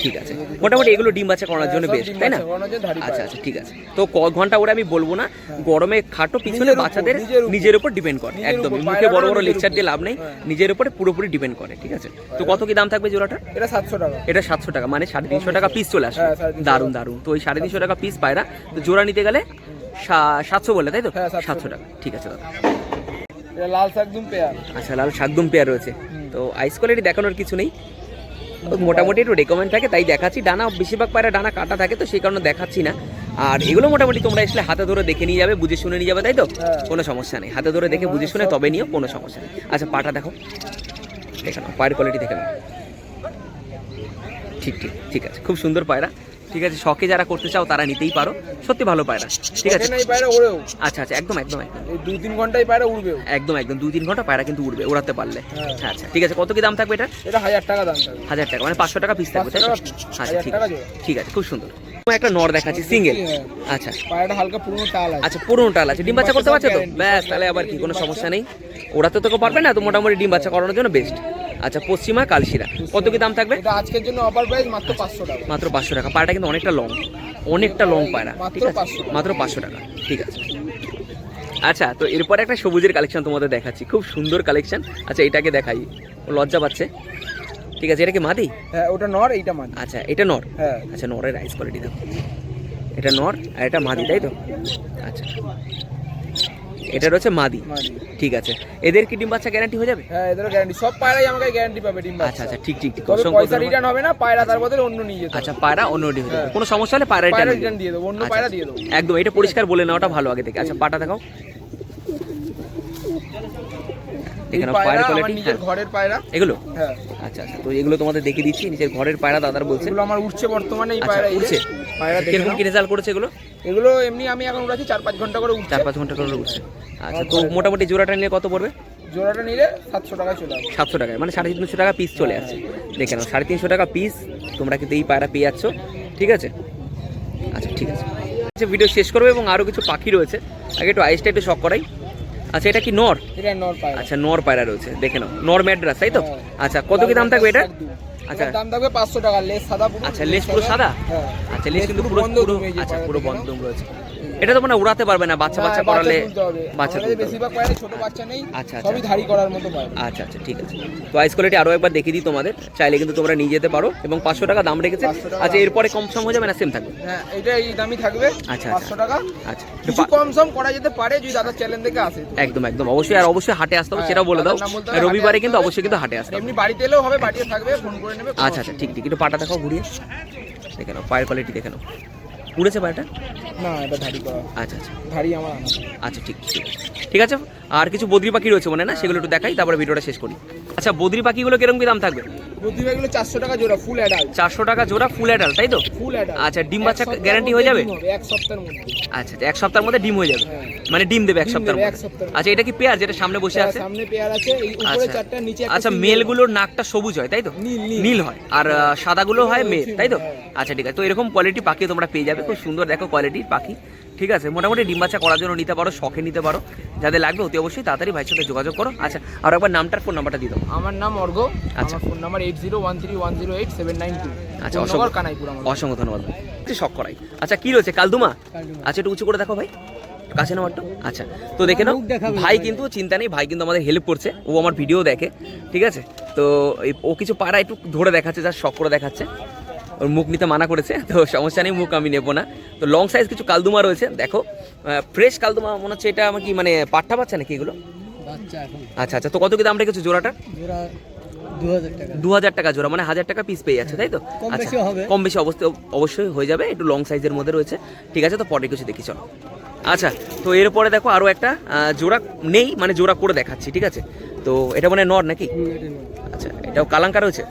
ঠিক আছে। মোটামুটি এগুলো ডিম বাচ্চা করানোর জন্য বেস্ট, তাই না? আচ্ছা আচ্ছা ঠিক আছে। তো ক ঘন্টা ওরা আমি বলবো না, গরমে খাটো পিছনে নিজের উপর, বাচ্চাদের নিজের উপর। নিজের উপর ডিপেন্ড করে, নিজের একদম উপর, মুখে পায়রাটা বড় বড় নিজের লেকচার উপর। দিয়ে লাভ নেই, নিজের উপরে পুরোপুরি ডিপেন্ড করে, ঠিক আছে? তো কত কি দাম থাকবে জোড়াটা? এটা 700 টাকা। এটা 700 টাকা, মানে 350 টাকা পিস চলে আসবে। হ্যাঁ, 350 দারুন দারুন। তো ওই 350 টাকা পিস পায়রা, তো জোড়া নিতে গেলে 700 বললে, তাই তো? হ্যাঁ, 700 টাকা, ঠিক আছে দাদা। এটা লাল শাকদুম পেয়ার। আচ্ছা লাল শাকদম পেয়ার রয়েছে। তো আইস কোয়ালিটি দেখানোর কিছু নেই, মোটামুটি একটু রেকমেন্ড থাকে তাই দেখাচ্ছি। ডানা বেশিরভাগ পায়রা ডানা কাটা থাকে, তো সেই কারণে দেখাচ্ছি না। আর এগুলো মোটামুটি তোমরা আসলে হাতে ধরে দেখে নিয়ে যাবে, বুঝে শুনে নিয়ে যাবে, তাই তো? কোনো সমস্যা নেই, হাতে ধরে দেখে বুঝে শুনে তবে নিও, কোনো সমস্যা নেই। আচ্ছা পাটা দেখো, দেখে নাও পায়ের কোয়ালিটি দেখে নাও, ঠিক ঠিক ঠিক আছে, খুব সুন্দর পায়রা, ঠিক আছে। শখে যারা করতে চাও তারা নিতেই পারো, সত্যি ভালো পায়রা, ঠিক আছে। এখানে এই পায়রা ওড়েও, আচ্ছা আচ্ছা একদম একদম একদম এই 2-3 ঘন্টায় পায়রা উড়বেও। একদম একদম 2-3 ঘন্টা পায়রা কিন্তু উড়বে, ওড়াতে পারলে। হ্যাঁ। আচ্ছা ঠিক আছে, কত কি দাম থাকবে এটা? এটা 1000 টাকা দাম থাকবে। 1000 টাকা, মানে 500 টাকা পিস থাকবে, তাই তো? 500 টাকা piece, আচ্ছা 1000 ঠিক টাকা আছে, জোড়া। ঠিক আছে, খুব সুন্দর। একটা নর দেখাচ্ছি সিঙ্গেল। হ্যাঁ। আচ্ছা পায়রাটা হালকা পুরনো টাল আছে। আচ্ছা পুরোনো টাল আছে, ডিম বাচ্চা করতে পারছে তো? guarantee, ব্যাস, তাহলে আবার কি, কোনো সমস্যা নেই। ওড়াতে তো কেউ পারবে না, তো মোটামুটি ডিম বাচ্চা করানোর জন্য বেস্ট। আচ্ছা পশ্চিমা কালশিরা, কত কি দাম থাকবে? এটা আজকের জন্য অফার প্রাইস মাত্র 500 টাকা। মাত্র 500 টাকা। পায়রাটা কিন্তু অনেকটা লং, অনেকটা লং পায়রা, মাত্র ঠিক আছে? 500 টাকা। মাত্র 500 টাকা, ঠিক আছে। আচ্ছা তো এরপরে একটা সবুজের কালেকশন তোমাদের দেখাচ্ছি, খুব সুন্দর কালেকশন। আচ্ছা এটাকে দেখাই, ও লজ্জা পাচ্ছে, ঠিক আছে। এটা কি মাদি? হ্যাঁ ওটা নর, এইটা মাদি। আচ্ছা এটা নর। হ্যাঁ। আচ্ছা নরের রাইস কোয়ালিটি দেখো, এটা নর আর এটা মাদি, তাই তো? আচ্ছা এটা রয়েছে মাদি, মাদি। ঠিক আছে। এদের কি ডিম বাচ্চা গ্যারান্টি হয়ে যাবে? হ্যাঁ এদের গ্যারান্টি, সব পায়রাই আমাকে গ্যারান্টি পাবে ডিম বাচ্চা। আচ্ছা আচ্ছা ঠিক ঠিক ঠিক, তবে অসংখ্য পয়সা ধন্যবাদ। রিটার্ন হবে না, পায়রা তার বদলে অন্য নিয়ে যেতে হবে। আচ্ছা পায়রা অন্য হয়ে যাবে, হ্যাঁ। কোনো সমস্যা হলে পায়রা পায়রা রিটার্ন রিটার্ন দিয়ে দেবো, অন্য পায়রা দিয়ে দেবো। একদম, এটা পরিষ্কার বলে নেওয়াটা ভালো আগে থেকে। আচ্ছা পাটা দেখাও, এই এখানে পায়রা পায়ের আমার কোয়ালিটি, নিজের ঘরের পায়রা। এগুলো হ্যাঁ আচ্ছা আচ্ছা, তো এগুলো তোমাদের দেখিয়ে দিচ্ছি, নিজের ঘরের পায়রা দাদার বলছে। এগুলো আমার উঠছে বর্তমানে, এই আচ্ছা, পায়রা এই যে উঠছে? পায়রা দেখে কিরকম নাও। কি রেজাল্ট করেছে এগুলো? এগুলো এমনি আমি এখন উড়াচ্ছি 4-5 ঘন্টা করে উঠছে। 4-5 ঘন্টা করে উঠছে। আচ্ছা তো মোটামুটি জোড়াটা নিলে কত পড়বে? জোড়াটা নিলে 700 টাকায় চলে আসবে। 700 টাকায়, মানে 350 টাকা পিস চলে আসছে। দেখে নাও 350 টাকা পিস তোমরা কিন্তু এই পায়রা পেয়ে যাচ্ছ, ঠিক আছে। আচ্ছা ঠিক আছে, আচ্ছা ভিডিও শেষ করবে এবং আরও কিছু পাখি রয়েছে, আগে একটু আইসটা একটু শখ করাই। আচ্ছা এটা কি নর? এটা নর পায়রা। আচ্ছা নর পায়রা রয়েছে, দেখে নাও, নর ম্যাড্রাস, তাই তো? হ্যাঁ। আচ্ছা কত কি দাম থাকবে এটা? আচ্ছা এটার দাম থাকবে 500 টাকা, লেস সাদা পুরো। আচ্ছা লেস পুরো সাদা? হ্যাঁ আচ্ছা লেস কিন্তু পুরো বন্ধ পুরো, তুমি এই যে আচ্ছা পায়রা পুরো দেখে বন্ধ নাও। রয়েছে। এটা তো মানে উড়াতে পারবে না, বাচ্চা বাচ্চা করালে বাচ্চা তুলতে হবে। বেশিরভাগ পায়রা ছোট বাচ্চা নেই, আচ্ছা, সবই ধারি করার মতো পায়রা। আচ্ছা আচ্ছা ঠিক আছে। তো আইস কোয়ালিটি আরও একবার দেখিয়ে দিই তোমাদের, চাইলে কিন্তু তোমরা নিয়ে যেতে পারো, এবং 500 টাকা দাম রেখেছে। 500 টাকা আচ্ছা দাম। এরপরে কম সম হয়ে যাবে না সেম থাকবে? হ্যাঁ এটা এই দামই থাকবে, আচ্ছা, 500 টাকা। আচ্ছা কিছু কম সম করা যেতে পারে যদি দাদা চ্যানেল থেকে আসে তো। একদম একদম, অবশ্যই। আর অবশ্যই হাটে আসতে হবে, হ্যাঁ, সেটাও বলে দাও। দাদার নাম বলতে হবে, রবিবারে হাটে কিন্তু আসতে অবশ্যই কিন্তু হাটে আসতে হবে। এমনি বাড়িতে এলেও হবে, বাড়িতে থাকবে, ফোন করে নেবে। কোনো আচ্ছা আচ্ছা ঠিক ঠিক, একটু পাটা দেখাও ঘুরিয়ে, দেখে নাও পায়ের কোয়ালিটি দেখে নাও, উড়েছে পায়রাটা? না এটা ধারি করা, আচ্ছা আচ্ছা ধারি আমার আনা। আচ্ছা ঠিক ঠিক আছে, ঠিক আছে। আর কিছু বদ্রি পাখি রয়েছে মনে হয় না, সেগুলো একটু দেখাই, তারপরে ভিডিওটা শেষ করি। আচ্ছা বদ্রি পাখিগুলো কিরকম কি দাম থাকবে? বুদ্ধিভাইগুলো 400 টাকা জোড়া, ফুল অ্যাডাল্ট। 400 টাকা জোড়া, ফুল অ্যাডাল্ট, তাই তো? Full adult. আচ্ছা ডিম বাচ্চা গ্যারান্টি হয়ে যাবে? এক সপ্তাহের মধ্যে। আচ্ছা আচ্ছা, 1 সপ্তাহের মধ্যে ডিম হয়ে যাবে, হ্যাঁ। মানে ডিম দেবে 1 ডিম সপ্তাহের দেবে, মধ্যে। 1 সপ্তাহের আচ্ছা এটা কি পেয়ার যেটা সামনে বসে আছে? সামনে পেয়ার আছে, এই উপরে আচ্ছা 4টা, নিচে একটা আচ্ছা, single। মেলগুলোর নাকটা সবুজ হয়, তাই তো? নীল, নীল। নীল হয়, আর সাদাগুলো হয় মেল, তাই তো? হ্যাঁ। আচ্ছা ঠিক আছে, তো এরকম কোয়ালিটি পাখি তোমরা পেয়ে যাবে, খুব সুন্দর দেখো কোয়ালিটির পাখি, ঠিক আছে। মোটামুটি ডিম বাচ্চা করার জন্য নিতে পারো, শখে নিতে পারো, যাদের লাগবে অতি অবশ্যই তাড়াতাড়ি ভাইয়ের সাথে যোগাযোগ করো। আচ্ছা আর একবার নামটার ফোন নাম্বারটা দিয়ে দাও। আমার নাম অর্ঘ, আচ্ছা। আমার ফোন নাম্বার 8013108792। আচ্ছা নগর কানাইপুর আমার। অসংখ্য ধন্যবাদ, শখ করাই। আচ্ছা কি রয়েছে? কালদুমা? কালদুমা। আচ্ছা একটু উঁচু করে দেখো ভাই, কাছে নাও একটু। আচ্ছা তো দেখে নাও, ভাই কিন্তু চিন্তা নেই, ভাই কিন্তু আমাদের হেল্প করছে, ও আমার ভিডিও দেখে, ঠিক আছে। তো ও কিছু পায়রা একটু ধরে দেখাচ্ছে, যা শখ করে দেখাচ্ছে, ওর মুখ নিতে মানা করেছে, তো সমস্যা নেই, মুখ আমি নেবো না। তো লং সাইজ কিছু কালদুমা রয়েছে, দেখো ফ্রেশ কালদুমা মনে হচ্ছে। এটা আমার কি মানে পাট্টা বাচ্চা নাকি এগুলো? বাচ্চা এখন আচ্ছা আচ্ছা, তো কত কি দাম রেখেছো জোড়াটা? জোড়া 2000 টাকা। 2000 টাকা জোড়া, মানে 1000 টাকা পিস পেয়ে যাচ্ছে, তাই তো? কম আচ্ছা, বেশি হবে। কম বেশি অবশ্যই হয়ে যাবে, একটু লং সাইজের মধ্যে রয়েছে। ঠিক আছে, তো পরে কিছু দেখি চলো। আচ্ছা, তো এরপরে দেখো আরও একটা জোড়া নেই, মানে জোড়া করে দেখাচ্ছি, ঠিক আছে? তো এটা মানে নর নাকি? আচ্ছা, এটাও কালাঙ্কা রয়েছে।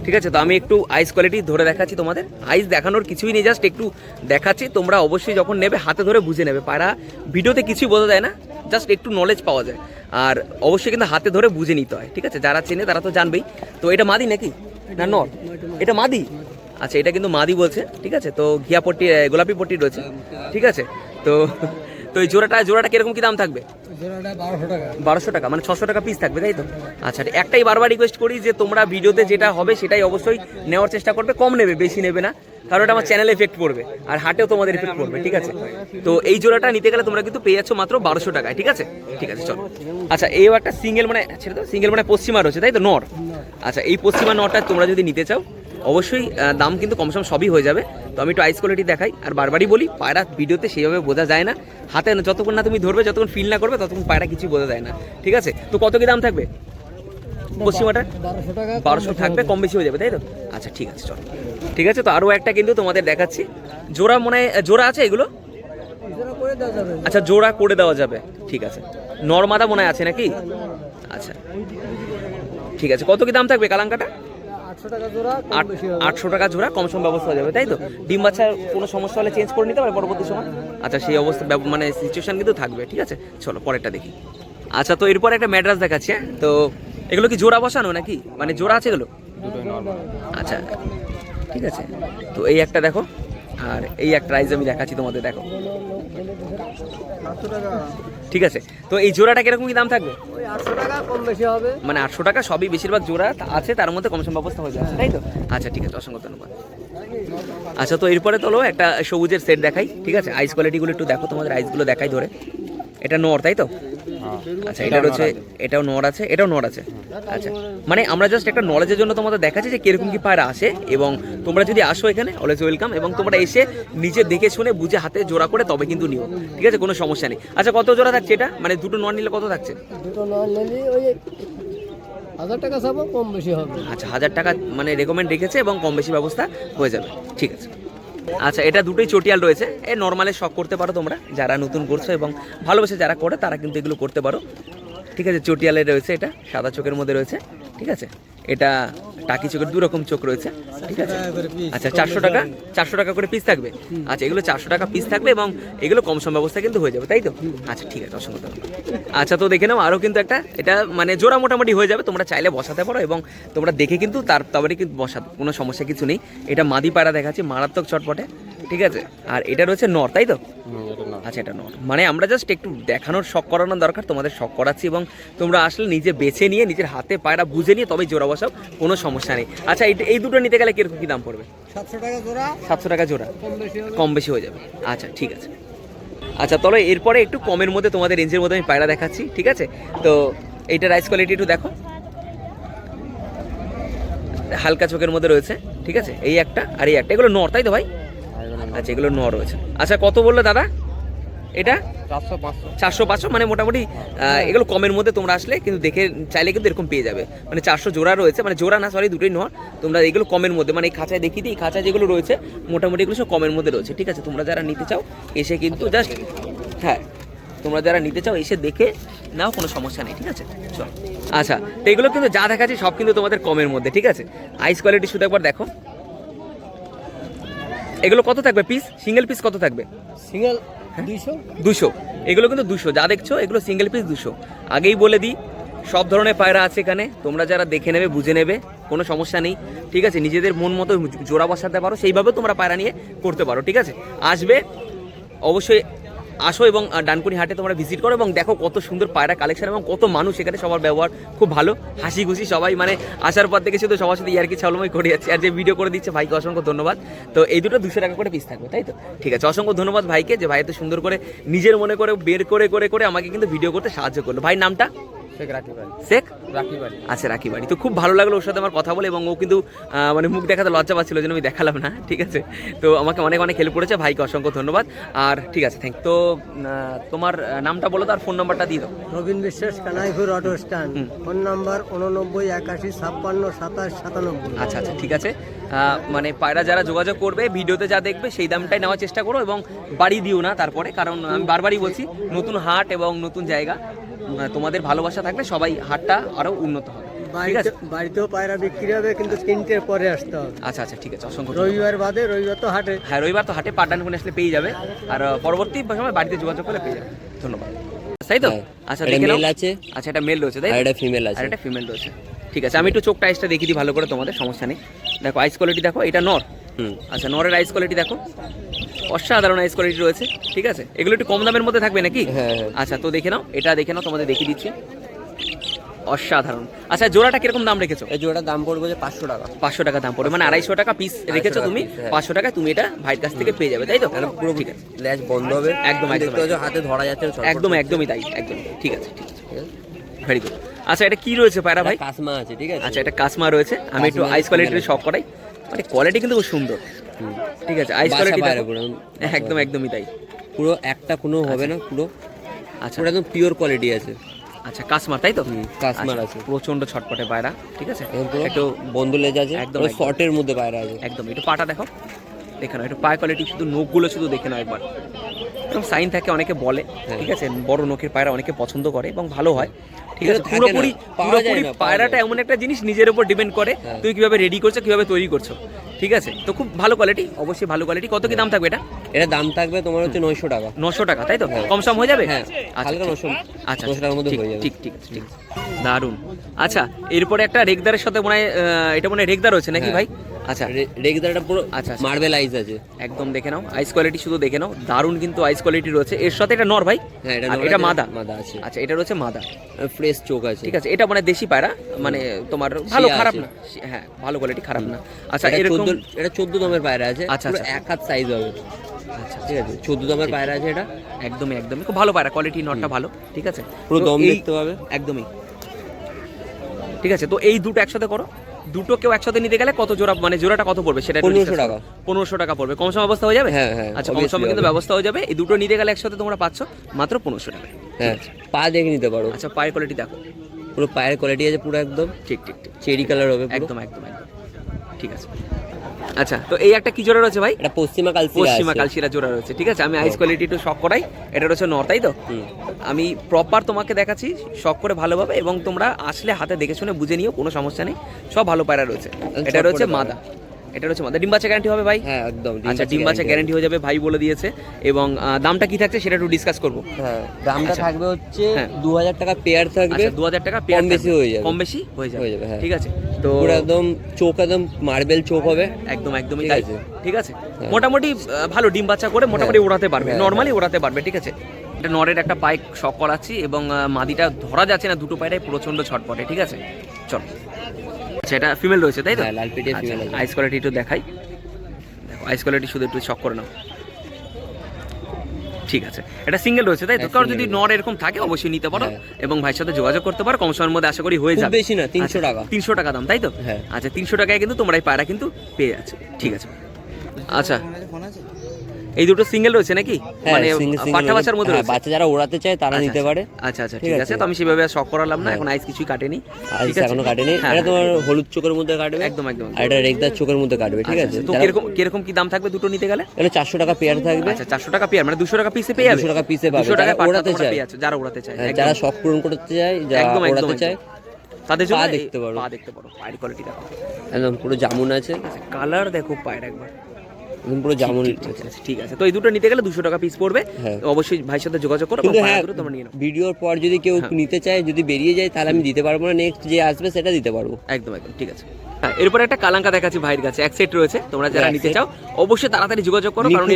ঠিক আছে, তো আমি একটু আইস কোয়ালিটি ধরে দেখাচ্ছি তোমাদের। আইস দেখানোর কিছুই নেই, জাস্ট একটু দেখাচ্ছি। তোমরা অবশ্যই যখন নেবে হাতে ধরে বুঝে নেবে। পায়রা ভিডিওতে কিছুই বোঝা যায় না, জাস্ট একটু নলেজ পাওয়া যায়। আর অবশ্যই কিন্তু হাতে ধরে বুঝে নিতে হয়, ঠিক আছে? যারা চেনে তারা তো জানবেই। তো এটা মাদি নাকি না নর? এটা মাদি। আচ্ছা, এটা কিন্তু মাদি বলছে, ঠিক আছে? তো ঘিয়া পট্টি, গোলাপি পট্টি রয়েছে, ঠিক আছে? তো তো এই জোড়াটা কিরকম কি দাম থাকবে? জোড়াটা 1200 টাকা। 1200 টাকা, মানে 600 টাকা পিস থাকবে, তাই তো? আচ্ছা, একটাই বারবার রিকোয়েস্ট করি যে তোমরা ভিডিওতে যেটা হবে সেটাই অবশ্যই নেওয়ার চেষ্টা করবে, কম নেবে, বেশি নেবে না, কারণ এটা আমার চ্যানেলে এফেক্ট পড়বে আর হাটেও তোমাদের এফেক্ট পড়বে, ঠিক আছে? তো এই জোড়াটা নিতে গেলে তোমরা কিন্তু পেয়ে যাচ্ছ মাত্র 1200 টাকায়, ঠিক আছে? ঠিক আছে, চলো। আচ্ছা, এই একটা সিঙ্গেল মানে ছেড়ে দাও, সিঙ্গেল মানে পশ্চিমা রয়েছে, তাই তো? নর। আচ্ছা, এই পশ্চিমা নরটা তোমরা যদি নিতে চাও অবশ্যই দাম কিন্তু কমসম সবই হয়ে যাবে। তো আমি একটু আইস কোয়ালিটি দেখাই, আর বারবারই বলি পায়রা ভিডিওতে সেইভাবে বোঝা যায় না, হাতে যতক্ষণ না তুমি ধরবে, যতক্ষণ ফিল না করবে, ততক্ষণ পায়রা কিছু বোঝা যায় না, ঠিক আছে? তো কত কি দাম থাকবে পশ্চিমাটা? 1200 টাকা। 1200 থাকবে, কম বেশি হয়ে যাবে, তাই তো? আচ্ছা, ঠিক আছে, চলো। ঠিক আছে, তো আরও একটা কিন্তু তোমাদের দেখাচ্ছি। জোড়া মনে হয় জোড়া আছে এগুলো? জোড়া করে দেওয়া যাবে। আচ্ছা, জোড়া করে দেওয়া যাবে, ঠিক আছে। নরমাদা মনে হয় আছে নাকি? আচ্ছা, ঠিক আছে। কত কি দাম থাকবে কালাঙ্কাটা? 800 টাকা জোড়া, কম বেশি হবে। 800 টাকা জোড়া, কম সম ব্যবস্থা হয়ে যাবে, তাই তো? ডিম বাচ্চার কোনো সমস্যা হলে চেঞ্জ করে নিতে পারে পরবর্তী সময়। আচ্ছা, সেই অবস্থা মানে সিচুয়েশন কিন্তু থাকবে, ঠিক আছে? চলো পরেরটা দেখি। আচ্ছা, তো এরপর একটা ম্যাড্রাস দেখাচ্ছি, হ্যাঁ? তো এগুলো কি জোড়া বসানো নাকি, মানে জোড়া আছে এগুলো? আচ্ছা, ঠিক আছে। তো এই একটা দেখো, আর এই একটা রাইজ আমি দেখাচ্ছি তোমাদের, দেখো, 800 টাকা। ঠিক আছে? তো এই জোড়াটা কিরকম কি দাম থাকবে? ওই 800 টাকা, কম বেশি হবে। মানে 800 টাকা, সবই বেশিরভাগ জোড়া আছে, তার মধ্যে কম সম ব্যবস্থা হয়ে যাচ্ছে, তাই তো? আচ্ছা, ঠিক আছে, অসংখ্য ধন্যবাদ। আচ্ছা, তো এরপরে তোলো একটা সবুজের সেট দেখাই, ঠিক আছে? আইস কোয়ালিটিগুলো একটু দেখো, তোমাদের আইসগুলো দেখাই ধরে। এটা নর, তাই তো? আচ্ছা, এটা রয়েছে, এটাও নর আছে, এটাও নর আছে। আচ্ছা, মানে আমরা জাস্ট একটা নলেজের জন্য তোমাদের দেখাচ্ছি যে কিরকম কি পায়রা আসে, এবং তোমরা যদি আসো এখানে অলওয়েজ ওয়েলকাম, এবং তোমরা এসে নিজে দেখে শুনে বুঝে হাতে জোড়া করে তবে কিন্তু নিও, ঠিক আছে? কোনো সমস্যা নেই। আচ্ছা, কত জোড়া থাকছে এটা, মানে দুটো নর নিলে কত থাকছে? দুটো নন নিলে ওই 1000 টাকা চাবো, কম বেশি হবে। আচ্ছা, 1000 টাকা মানে রেকমেন্ড রেখেছে, এবং কম বেশি ব্যবস্থা হয়ে যাবে, ঠিক আছে? আচ্ছা, এটা দুটোই চটিয়াল রয়েছে। এই নর্মালে শখ করতে পারো তোমরা, যারা নতুন করছো এবং ভালোবেসে যারা করে তারা কিন্তু এগুলো করতে পারো, ঠিক আছে? চটিয়ালে রয়েছে, এটা সাদা চোখের মধ্যে রয়েছে, ঠিক আছে? এটা টাকি চোখের 2 রকম চোখ রয়েছে, ঠিক আছে? আচ্ছা, 400 টাকা করে পিস থাকবে। আচ্ছা, এগুলো 400 টাকা পিস থাকবে, এবং এগুলো কম সম ব্যবস্থা কিন্তু হয়ে যাবে, তাই তো? আচ্ছা, ঠিক আছে, অসংখ্য ধন্যবাদ। আচ্ছা, তো দেখে নাও আরও কিন্তু একটা, এটা মানে জোড়া মোটামুটি হয়ে যাবে, তোমরা চাইলে বসাতে পারো, এবং তোমরা দেখে কিন্তু তারপরে কিন্তু বসাতে কোনো সমস্যা কিছু নেই। এটা মাদি পায়রা দেখাচ্ছি, মারাত্মক চটপটে, ঠিক আছে? আর এটা রয়েছে নর, তাই তো? আচ্ছা, এটা নর, মানে আমরা জাস্ট একটু দেখানোর শখ করানোর দরকার, তোমাদের শখ করাচ্ছি, এবং তোমরা আসলে নিজে বেছে নিয়ে নিজের হাতে পায়রা বুঝে নিয়ে তবেই জোড়া বসাও, কোনো সমস্যা নেই। আচ্ছা, এই দুটো নিতে গেলে কিরকম কি দাম পড়বে? 700 টাকা জোড়া, 700 টাকা জোড়া, কম বেশি হবে। কম বেশি হয়ে যাবে। আচ্ছা, ঠিক আছে। আচ্ছা, তবে এরপরে একটু কমের মধ্যে তোমাদের রেঞ্জের মধ্যে আমি পায়রা দেখাচ্ছি, ঠিক আছে? তো এইটা রাইস কোয়ালিটি একটু দেখো, হালকা চোখের মধ্যে রয়েছে, ঠিক আছে? এই একটা আর এই একটা, এগুলো নর, তাই তো ভাই? আচ্ছা, এগুলো নর রয়েছে। আচ্ছা, কত বললো দাদা এটা? 400-500, মানে মোটামুটি এগুলো কমের মধ্যে তোমরা আসলে কিন্তু দেখে চাইলে কিন্তু এরকম পেয়ে যাবে, মানে 400 জোড়া রয়েছে, মানে জোড়া না, সরি, দুটোই নর। তোমরা এগুলো কমের মধ্যে, মানে এই খাঁচায় দেখিয়ে দিই, এই খাঁচায় যেগুলো রয়েছে মোটামুটি এগুলো সব কমের মধ্যে রয়েছে, ঠিক আছে? তোমরা যারা নিতে চাও এসে কিন্তু জাস্ট, হ্যাঁ, তোমরা যারা নিতে চাও এসে দেখে নাও, কোনো সমস্যা নেই, ঠিক আছে? চলো। আচ্ছা, তো এগুলো কিন্তু যা দেখাচ্ছি সব কিন্তু তোমাদের কমের মধ্যে, ঠিক আছে? আইস কোয়ালিটি শুধু একবার দেখো, এগুলো কত থাকবে পিস, সিঙ্গেল পিস কত থাকবে? সিঙ্গেল 200। 200, এগুলো কিন্তু 200, যা দেখছো এগুলো সিঙ্গেল পিস 200। আগেই বলে দিই, সব ধরনের পায়রা আছে এখানে, তোমরা যারা দেখে নেবে বুঝে নেবে, কোনো সমস্যা নেই, ঠিক আছে? নিজেদের মন মতো জোড়া বসাতে পারো, সেইভাবে তোমরা পায়রা নিয়ে করতে পারো, ঠিক আছে? আসবে অবশ্যই, আসো, এবং ডানকুনি হাটে তোমরা ভিজিট করো, এবং দেখো কত সুন্দর পায়রা কালেকশন, এবং কত মানুষ এখানে, সবার ব্যবহার খুব ভালো, হাসি খুশি সবাই, মানে আসার পর থেকে শুধু সবার সাথে ইয়ার্কি ছালময় করে যাচ্ছে, আর যে ভিডিও করে দিচ্ছে ভাইকে অসংখ্য ধন্যবাদ। তো এই দুটো 200 টাকা করে পিস থাকবে, তাই তো? ঠিক আছে, অসংখ্য ধন্যবাদ ভাইকে, যে ভাই এত সুন্দর করে নিজের মনে করে বের করে আমাকে কিন্তু ভিডিও করতে সাহায্য করলো। ভাই নামটা? শেখ আচ্ছা রাখি বাড়ি। তো খুব ভালো লাগলো ওর সাথে আমার কথা বলে, এবং ও কিন্তু মানে মুখ দেখাতে লজ্জা পাচ্ছিল, যেন আমি দেখালাম না, ঠিক আছে। তো আমাকে অনেক অনেক হেল্প করেছে, ভাইকে অসংখ্য ধন্যবাদ। আর ঠিক আছে, থ্যাংক। তো তোমার নামটা বলো তো, আর ফোন নাম্বারটা দিয়ে দাও। রবীন বিশ্বাস, Kanaipur auto stand, phone number 89 81 56 27 97। আচ্ছা আচ্ছা, ঠিক আছে। মানে পায়রা যারা যোগাযোগ করবে, ভিডিওতে যা দেখবে সেই দামটাই নেওয়ার চেষ্টা করো, এবং বাড়ি দিও না তারপরে, কারণ আমি বারবারই বলছি নতুন হাট এবং নতুন জায়গা, তোমাদের ভালোবাসা থাকলে সবাই হাটটা আরও উন্নত হবে, ঠিক আছে। বাড়িতেও পায়রা বিক্রি হবে, কিন্তু 3টের পরে আসতে হবে। আচ্ছা আচ্ছা, ঠিক আছে, অসংখ্য ধন্যবাদ। রবিবার বাদে, রবিবার তো হাটে। হ্যাঁ, রবিবার তো হাটে পাঠদান করে আসলে পেয়ে যাবে, আর পরবর্তী সময় বাড়িতে যোগাযোগ করলে পেয়ে যাবে। ধন্যবাদ, তাই তো? আচ্ছা, এটা দেখে নাও। মেল আছে, আচ্ছা, এটা মেল রয়েছে, তাই? আর এটা ফিমেল আছে। আর এটা ফিমেল রয়েছে, ঠিক আছে। আমি একটু চোখটা আইসটা দেখিয়ে দিই ভালো করে, তোমাদের সমস্যা নেই। দেখো আইস কোয়ালিটি দেখো, এটা নর। আচ্ছা, নরের আইস কোয়ালিটি দেখো, অসাধারণ আইস কোয়ালিটি রয়েছে, ঠিক আছে। এগুলো একটু কম দামের মধ্যে থাকবে নাকি? হ্যাঁ। আচ্ছা, তো দেখে নাও, এটা দেখে নাও, তোমাদের দেখিয়ে দিচ্ছি, অসাধারণ। আচ্ছা, জোড়াটা কিরকম দাম রেখেছো? এই জোড়ার দাম পড়বে যে 500 টাকা। 500 টাকা দাম পড়বে, মানে 250 টাকা পিস রেখেছো তুমি। 500 টাকায় তুমি এটা ভাইয়ের কাছ থেকে পেয়ে যাবে, তাই তো? পুরো ঠিক আছে, ল্যাচ বন্ধ হবে, একদম একদম দেখতে পাচ্ছ হাতে ধরা যাচ্ছে না, একদম একদমই তাই, একদম ঠিক আছে, ঠিক আছে, ভেরি গুড। আচ্ছা, এটা কি রয়েছে পায়রা ভাই? কাসমা আছে, ঠিক আছে। আচ্ছা, এটা কাসমা রয়েছে। আমি একটু আইস কোয়ালিটির শখ করাই, মানে কোয়ালিটি কিন্তু খুব সুন্দর, ঠিক আছে। আইস কোয়ালিটি একদম একদমই তাই, পুরো একটা কোনো হবে না, পুরো আচ্ছা পুরো একদম পিওর কোয়ালিটি আছে। আচ্ছা, কাসমার, তাই তো? কাসমার আছে, প্রচন্ড ছটপটে পায়রা, ঠিক আছে। একটু বন্ধ লেজ আছে, একদম শর্টের মধ্যে পায়রা আছে, একদম। একটু পাটা দেখো, দেখে নাও, একটু পায়ে কোয়ালিটি, শুধু নখগুলো শুধু দেখে নাও একবার, একদম সাইন থাকে, অনেকে বলে, ঠিক আছে। বড় নখের পায়রা অনেকে পছন্দ করে এবং ভালো হয়, ঠিক আছে। পুরোপুরি পায়রাটা এমন একটা জিনিস, নিজের উপর ডিপেন্ড করে তুই কিভাবে রেডি করছো, কিভাবে তৈরি করছো, ঠিক আছে। তো খুব ভালো কোয়ালিটি, অবশ্যই ভালো কোয়ালিটি। কত কি দাম থাকবে এটা? এটা দাম থাকবে তোমার হচ্ছে 900 টাকা। 900 টাকা, তাই তো? কম সম হয়ে যাবে? হ্যাঁ, হালকা 900। আচ্ছা, 900 টাকার মধ্যে হয়ে যাবে, ঠিক ঠিক ঠিক, দারুন। আচ্ছা, এরপরে একটা রেগদারের সাথে মনে হয়, এটা মনে হয় রেগদার হচ্ছে নাকি ভাই? আচ্ছা, রেগদারটা পুরো আচ্ছা মার্বেল আইস আছে, একদম দেখে নাও, আইস কোয়ালিটি শুধু দেখে নাও, দারুন কিন্তু আইস কোয়ালিটি রয়েছে। এর সাথে এটা নর ভাই? হ্যাঁ, এটা মাদা আছে। আচ্ছা, এটা রয়েছে মাদা, ফ্রেশ চোখ আছে, ঠিক আছে। এটা মানে দেশি পায়রা, মানে তোমার ভালো খারাপ না, হ্যাঁ ভালো কোয়ালিটি, খারাপ না। আচ্ছা, এরকম এটা 14 দামের পায়রা আছে, আচ্ছা, পুরো এক হাত সাইজ হবে, আচ্ছা ঠিক আছে। 14 দামের পায়রা আছে এটা, একদমই একদমই খুব ভালো পায়রা, কোয়ালিটি নটটা ভালো, ঠিক আছে। পুরো দম দেখতে পাবে, একদমই ঠিক আছে। তো এই দুটো একসাথে করো, দুটো কেউ একসাথে নিতে গেলে কত জোড়া, মানে জোড়াটা কত পড়বে সেটা? 1500 টাকা। 1500 টাকা পড়বে, কম সম ব্যবস্থা হয়ে যাবে? হ্যাঁ হ্যাঁ, আচ্ছা, কম সমে কিন্তু ব্যবস্থা হয়ে যাবে। এই দুটো নিতে গেলে একসাথে তোমরা পাচ্ছ মাত্র 1500 টাকা। হ্যাঁ, পা দেখে নিতে পারো। আচ্ছা, পায়ের কোয়ালিটি দেখো, পুরো পায়ের কোয়ালিটি আছে, পুরো একদম ঠিক ঠিক ঠিক, চেরি কালার হবে, একদম একদম একদম, ঠিক আছে। আচ্ছা, তো এই একটা কি জোড়া রয়েছে ভাই? এটা পশ্চিমা কালশিরা জোড়া রয়েছে, ঠিক আছে। আমি আইস কোয়ালিটি একটু শক করাই, এটা রয়েছে নর, তাই তো? আমি প্রপার তোমাকে দেখাচ্ছি শক করে ভালোভাবে, এবং তোমরা আসলে হাতে দেখে শুনে বুঝে নিও, কোনো সমস্যা নেই, সব ভালো পায়রা রয়েছে। এটা রয়েছে মাদা, এটা রয়েছে মাদা। ডিম বাচ্চা গ্যারান্টি হবে ভাই? হ্যাঁ, একদম। আচ্ছা, ডিম বাচ্চা গ্যারান্টি হয়ে যাবে, ভাই বলে দিয়েছে। এবং দামটা কি থাকছে সেটা একটু ডিসকাস করবো। হ্যাঁ, দামটা থাকবে হচ্ছে 2000 টাকা পেয়ার থাকবে। আচ্ছা, 2000 টাকা পেয়ার, কম বেশি হয়ে যাবে, কম বেশি হয়ে যাবে, হ্যাঁ। ঠিক আছে। তো পুরো একদম চোখ একদম মার্বেল চোখ হবে, একদম একদমই তাই, ঠিক আছে। মোটামুটি ভালো ডিম বাচ্চা করে মোটামুটি ওড়াতে পারবে, নরমালি ওড়াতে পারবে, ঠিক আছে। এটা নরের একটা পায়ে শক করাচ্ছি, এবং মাদিটা ধরা যাচ্ছে না, দুটো পায়রাই প্রচন্ড ছটপটে, ঠিক আছে। চল, আচ্ছা, এটা ফিমেল রয়েছে, তাই তো? হ্যাঁ, লাল পেটে ফিমেল আছে। আইস কোয়ালিটি একটু দেখাই, দেখো আইস কোয়ালিটি শুধু একটু শক করে নাও, ঠিক আছে। এটা সিঙ্গেল রয়েছে, তাই তো? কারণ যদি নর এরকম থাকে অবশ্যই নিতে পারো, এবং ভাইয়ের সাথে যোগাযোগ করতে পারো, কম সময়ের মধ্যে আশা করি হয়ে যাবে। বেশি না, 300 টাকা। 300 টাকা দাম, তাই তো? হ্যাঁ। আচ্ছা, 300 টাকায় কিন্তু তোমরা এই পায়রা কিন্তু পেয়ে যাচ্ছে, ঠিক আছে। আচ্ছা, এই দুটো সিঙ্গেল রয়েছে নাকি? মানে পাঠা বাচ্চার মধ্যে রয়েছে, বাচ্চা যারা ওড়াতে চায় তারা নিতে পারে। আচ্ছা আচ্ছা, ঠিক আছে। তো আমি সেভাবে শক করালাম না, এখন আইস কিছুই কাটেনি, ঠিক আছে, এখনো কাটেনি। এটা তোমার হলুদ চোখের মধ্যে কাটবে, একদম একদম, আর এটা রেগদার চোখের মধ্যে কাটবে, ঠিক আছে। তো কিরকম কি দাম থাকবে দুটো নিতে গেলে? এটা 400 টাকা পেয়ার থাকবে। আচ্ছা, 400 টাকা পেয়ার, মানে 200 টাকা পিসে পেয়ে যাবে, 200 টাকা পিসে পাবে। 200 টাকা ওড়াতে চায়, যারা ওড়াতে চায়, যারা শখ পূরণ করতে চায়, যারা ওড়াতে চায়, তাদের জন্য দেখতে পারো, দেখতে পারো পায়ের কোয়ালিটি দেখো, একদম পুরো জামুন আছে, কালার দেখো পায়ের একবার, পুরো জামুন, ঠিক আছে। তো এই দুটো নিতে গেলে 200 টাকা পিস পড়বে, অবশ্যই ভাইয়ের সাথে যোগাযোগ করো, কিন্তু হ্যাঁ, ভিডিওর পর যদি কেউ নিতে চায়, যদি বেরিয়ে যায়, তাহলে আমি দিতে পারবো না, নেক্সট যে আসবে সেটা দিতে পারবো, একদম একদম, ঠিক আছে। হ্যাঁ, এরপরে একটা কালাঙ্কা দেখাচ্ছি ভাইয়ের কাছে, এক সেট রয়েছে, তোমরা যারা নিতে চাও অবশ্যই তাড়াতাড়ি যোগাযোগ করো, কারণ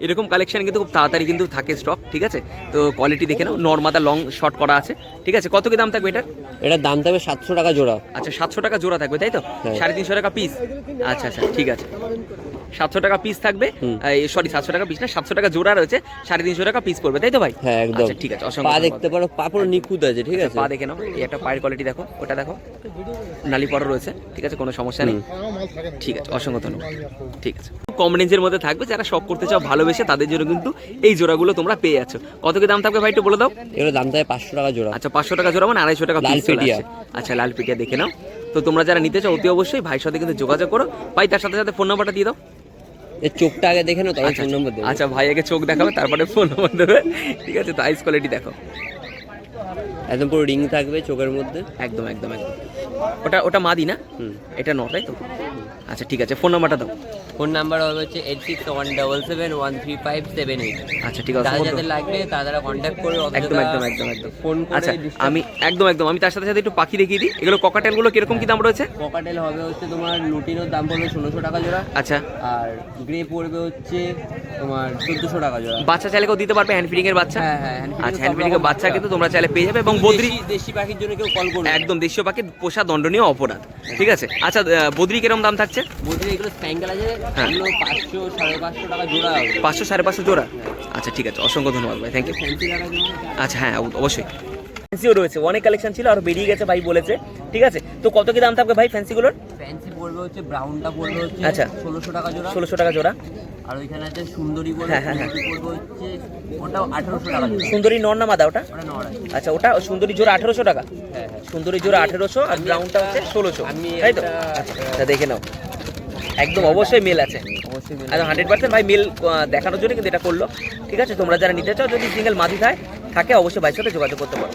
এরকম কালেকশন কিন্তু খুব তাড়াতাড়ি কিন্তু থাকে স্টক, ঠিক আছে। তো কোয়ালিটি দেখে নাও, নর্মাদা লং শর্ট করা আছে, ঠিক আছে। কত কি দাম থাকবে এটার দাম থাকবে 700 টাকা জোড়া। আচ্ছা, 700 টাকা জোড়া থাকবে, তাই তো? 350 টাকা পিস, আচ্ছা আচ্ছা, ঠিক আছে, 700 টাকা পিস থাকবে, সরি 700 টাকা পিস না, 700 টাকা জোড়া রয়েছে, 350 টাকা পিস পড়বে, তাই তো ভাই? হ্যাঁ একদম। আচ্ছা ঠিক আছে, অসংখ্য পা ধন্যবাদ। দেখতে পারো, পা পুরো নিখুঁত আছে, ঠিক আছে। পা দেখে নাও, এই একটা পায়ের কোয়ালিটি দেখো, ওটা দেখো, নালি পড়া রয়েছে, ঠিক আছে, কোনো সমস্যা নেই। ঠিক আছে, অসংখ্য ধন্যবাদ। ঠিক আছে, কম রেঞ্জের মধ্যে থাকবে, যারা শখ করতে চাও ভালোবেসে তাদের জন্য কিন্তু এই জোড়াগুলো তোমরা পেয়ে যাচ্ছ। কত কি দাম থাকবে ভাই একটু বলে দাও? এগুলো দাম থাকে 500 টাকা জোড়া। আচ্ছা 500 টাকা জোড়া মানে 250 টাকা লাল পিস চলে পিটিয়া। আসছে। আচ্ছা লাল পিটিয়া দেখে নাও। তো তোমরা যারা নিতে চাও অতি অবশ্যই ভাইয়ের সাথে কিন্তু যোগাযোগ করো। ভাই তার সাথে সাথে ফোন নাম্বারটা দিয়ে দাও। এর চোখটা আগে দেখে নাও, তারপর ফোন নাম্বার দেবে। আচ্ছা ভাই আগে চোখ দেখাবে, তারপরে ফোন নাম্বার দেবে, ঠিক আছে। তো আইস কোয়ালিটি দেখো, একদম পুরো রিং থাকবে চোখের মধ্যে। একদম একদম একদম। ওটা মাদি না, এটা নর, তাই তো? আচ্ছা ঠিক আছে, ফোন নাম্বারটা দাও। ফোন নাম্বার হবে হচ্ছে 8617771358। আচ্ছা ঠিক আছে, যাদের লাগবে তারা কন্ট্যাক্ট করবে। একদম একদম একদম একদম। ফোন করে আচ্ছা আমি আমি তার সাথে সাথে একটু পাখি দেখিয়ে দিই। এগুলো ককাটেলগুলো কিরকম কি দাম রয়েছে? ককাটেল হবে হচ্ছে তোমার লুটিনোর দাম পড়বে 1600 টাকা জোড়া। আচ্ছা, আর গ্রে পড়বে হচ্ছে তোমার 1400 টাকা জোড়া। বাচ্চা চাইলে কেউ দিতে পারবে, হ্যান্ড ফিডিং এর বাচ্চা? হ্যাঁ হ্যাঁ, আচ্ছা হ্যান্ড ফিডিং এর বাচ্চা কিন্তু তোমরা চাইলে পেয়ে যাবে। এবং বদ্রি দেশি পাখির জন্য কেউ কল করবে। একদম দেশীয় পাখি পোষা দণ্ডনীয় অপরাধ, ঠিক আছে। আচ্ছা বদ্রি কিরকম দাম থাকছে? বলতে এগুলো স্প্যাঙ্গেল আছে, হ্যাঁ। এগুলো 500 550 টাকা জোড়া হবে। 500 550 জোড়া? আচ্ছা ঠিক আছে, অসংখ্য ধন্যবাদ ভাই, থ্যাংক ইউ। ফ্যান্সি লাগার জন্য আচ্ছা হ্যাঁ অবশ্যই, ফ্যান্সিও রয়েছে, অনেক কালেকশন ছিল আর বেরিয়ে গেছে ভাই বলেছে, ঠিক আছে। তো কত কি দাম থাকবে ভাই ফ্যান্সিগুলোর? ফ্যান্সি পড়বে হচ্ছে ব্রাউনটা পড়বে হচ্ছে আচ্ছা। 1600 টাকা জোড়া। 1600 টাকা জোড়া। আর ওইখানে আছে সুন্দরী পড়বে, হ্যাঁ, হ্যাঁ, হ্যাঁ। সুন্দরী পড়বে হচ্ছে ওটাও 1800 টাকা জোড়া। সুন্দরী নর না মাদা ওটা? ওটা নড়া। আচ্ছা ওটা সুন্দরী জোড়া 1800 টাকা। হ্যাঁ হ্যাঁ। সুন্দরী জোড়া 1800 আর ব্রাউনটা হচ্ছে 1600, আমি তাই তো? একটা- আচ্ছা দেখে নাও, একদম অবশ্যই মেল আছে, অবশ্যই একদম 100% ভাই মেল দেখানোর জন্য কিন্তু এটা করলো, ঠিক আছে। তোমরা যারা নিতে চাও যদি সিঙ্গেল মাদি থাকে অবশ্যই ভাইয়ের সাথে যোগাযোগ করতে পারো।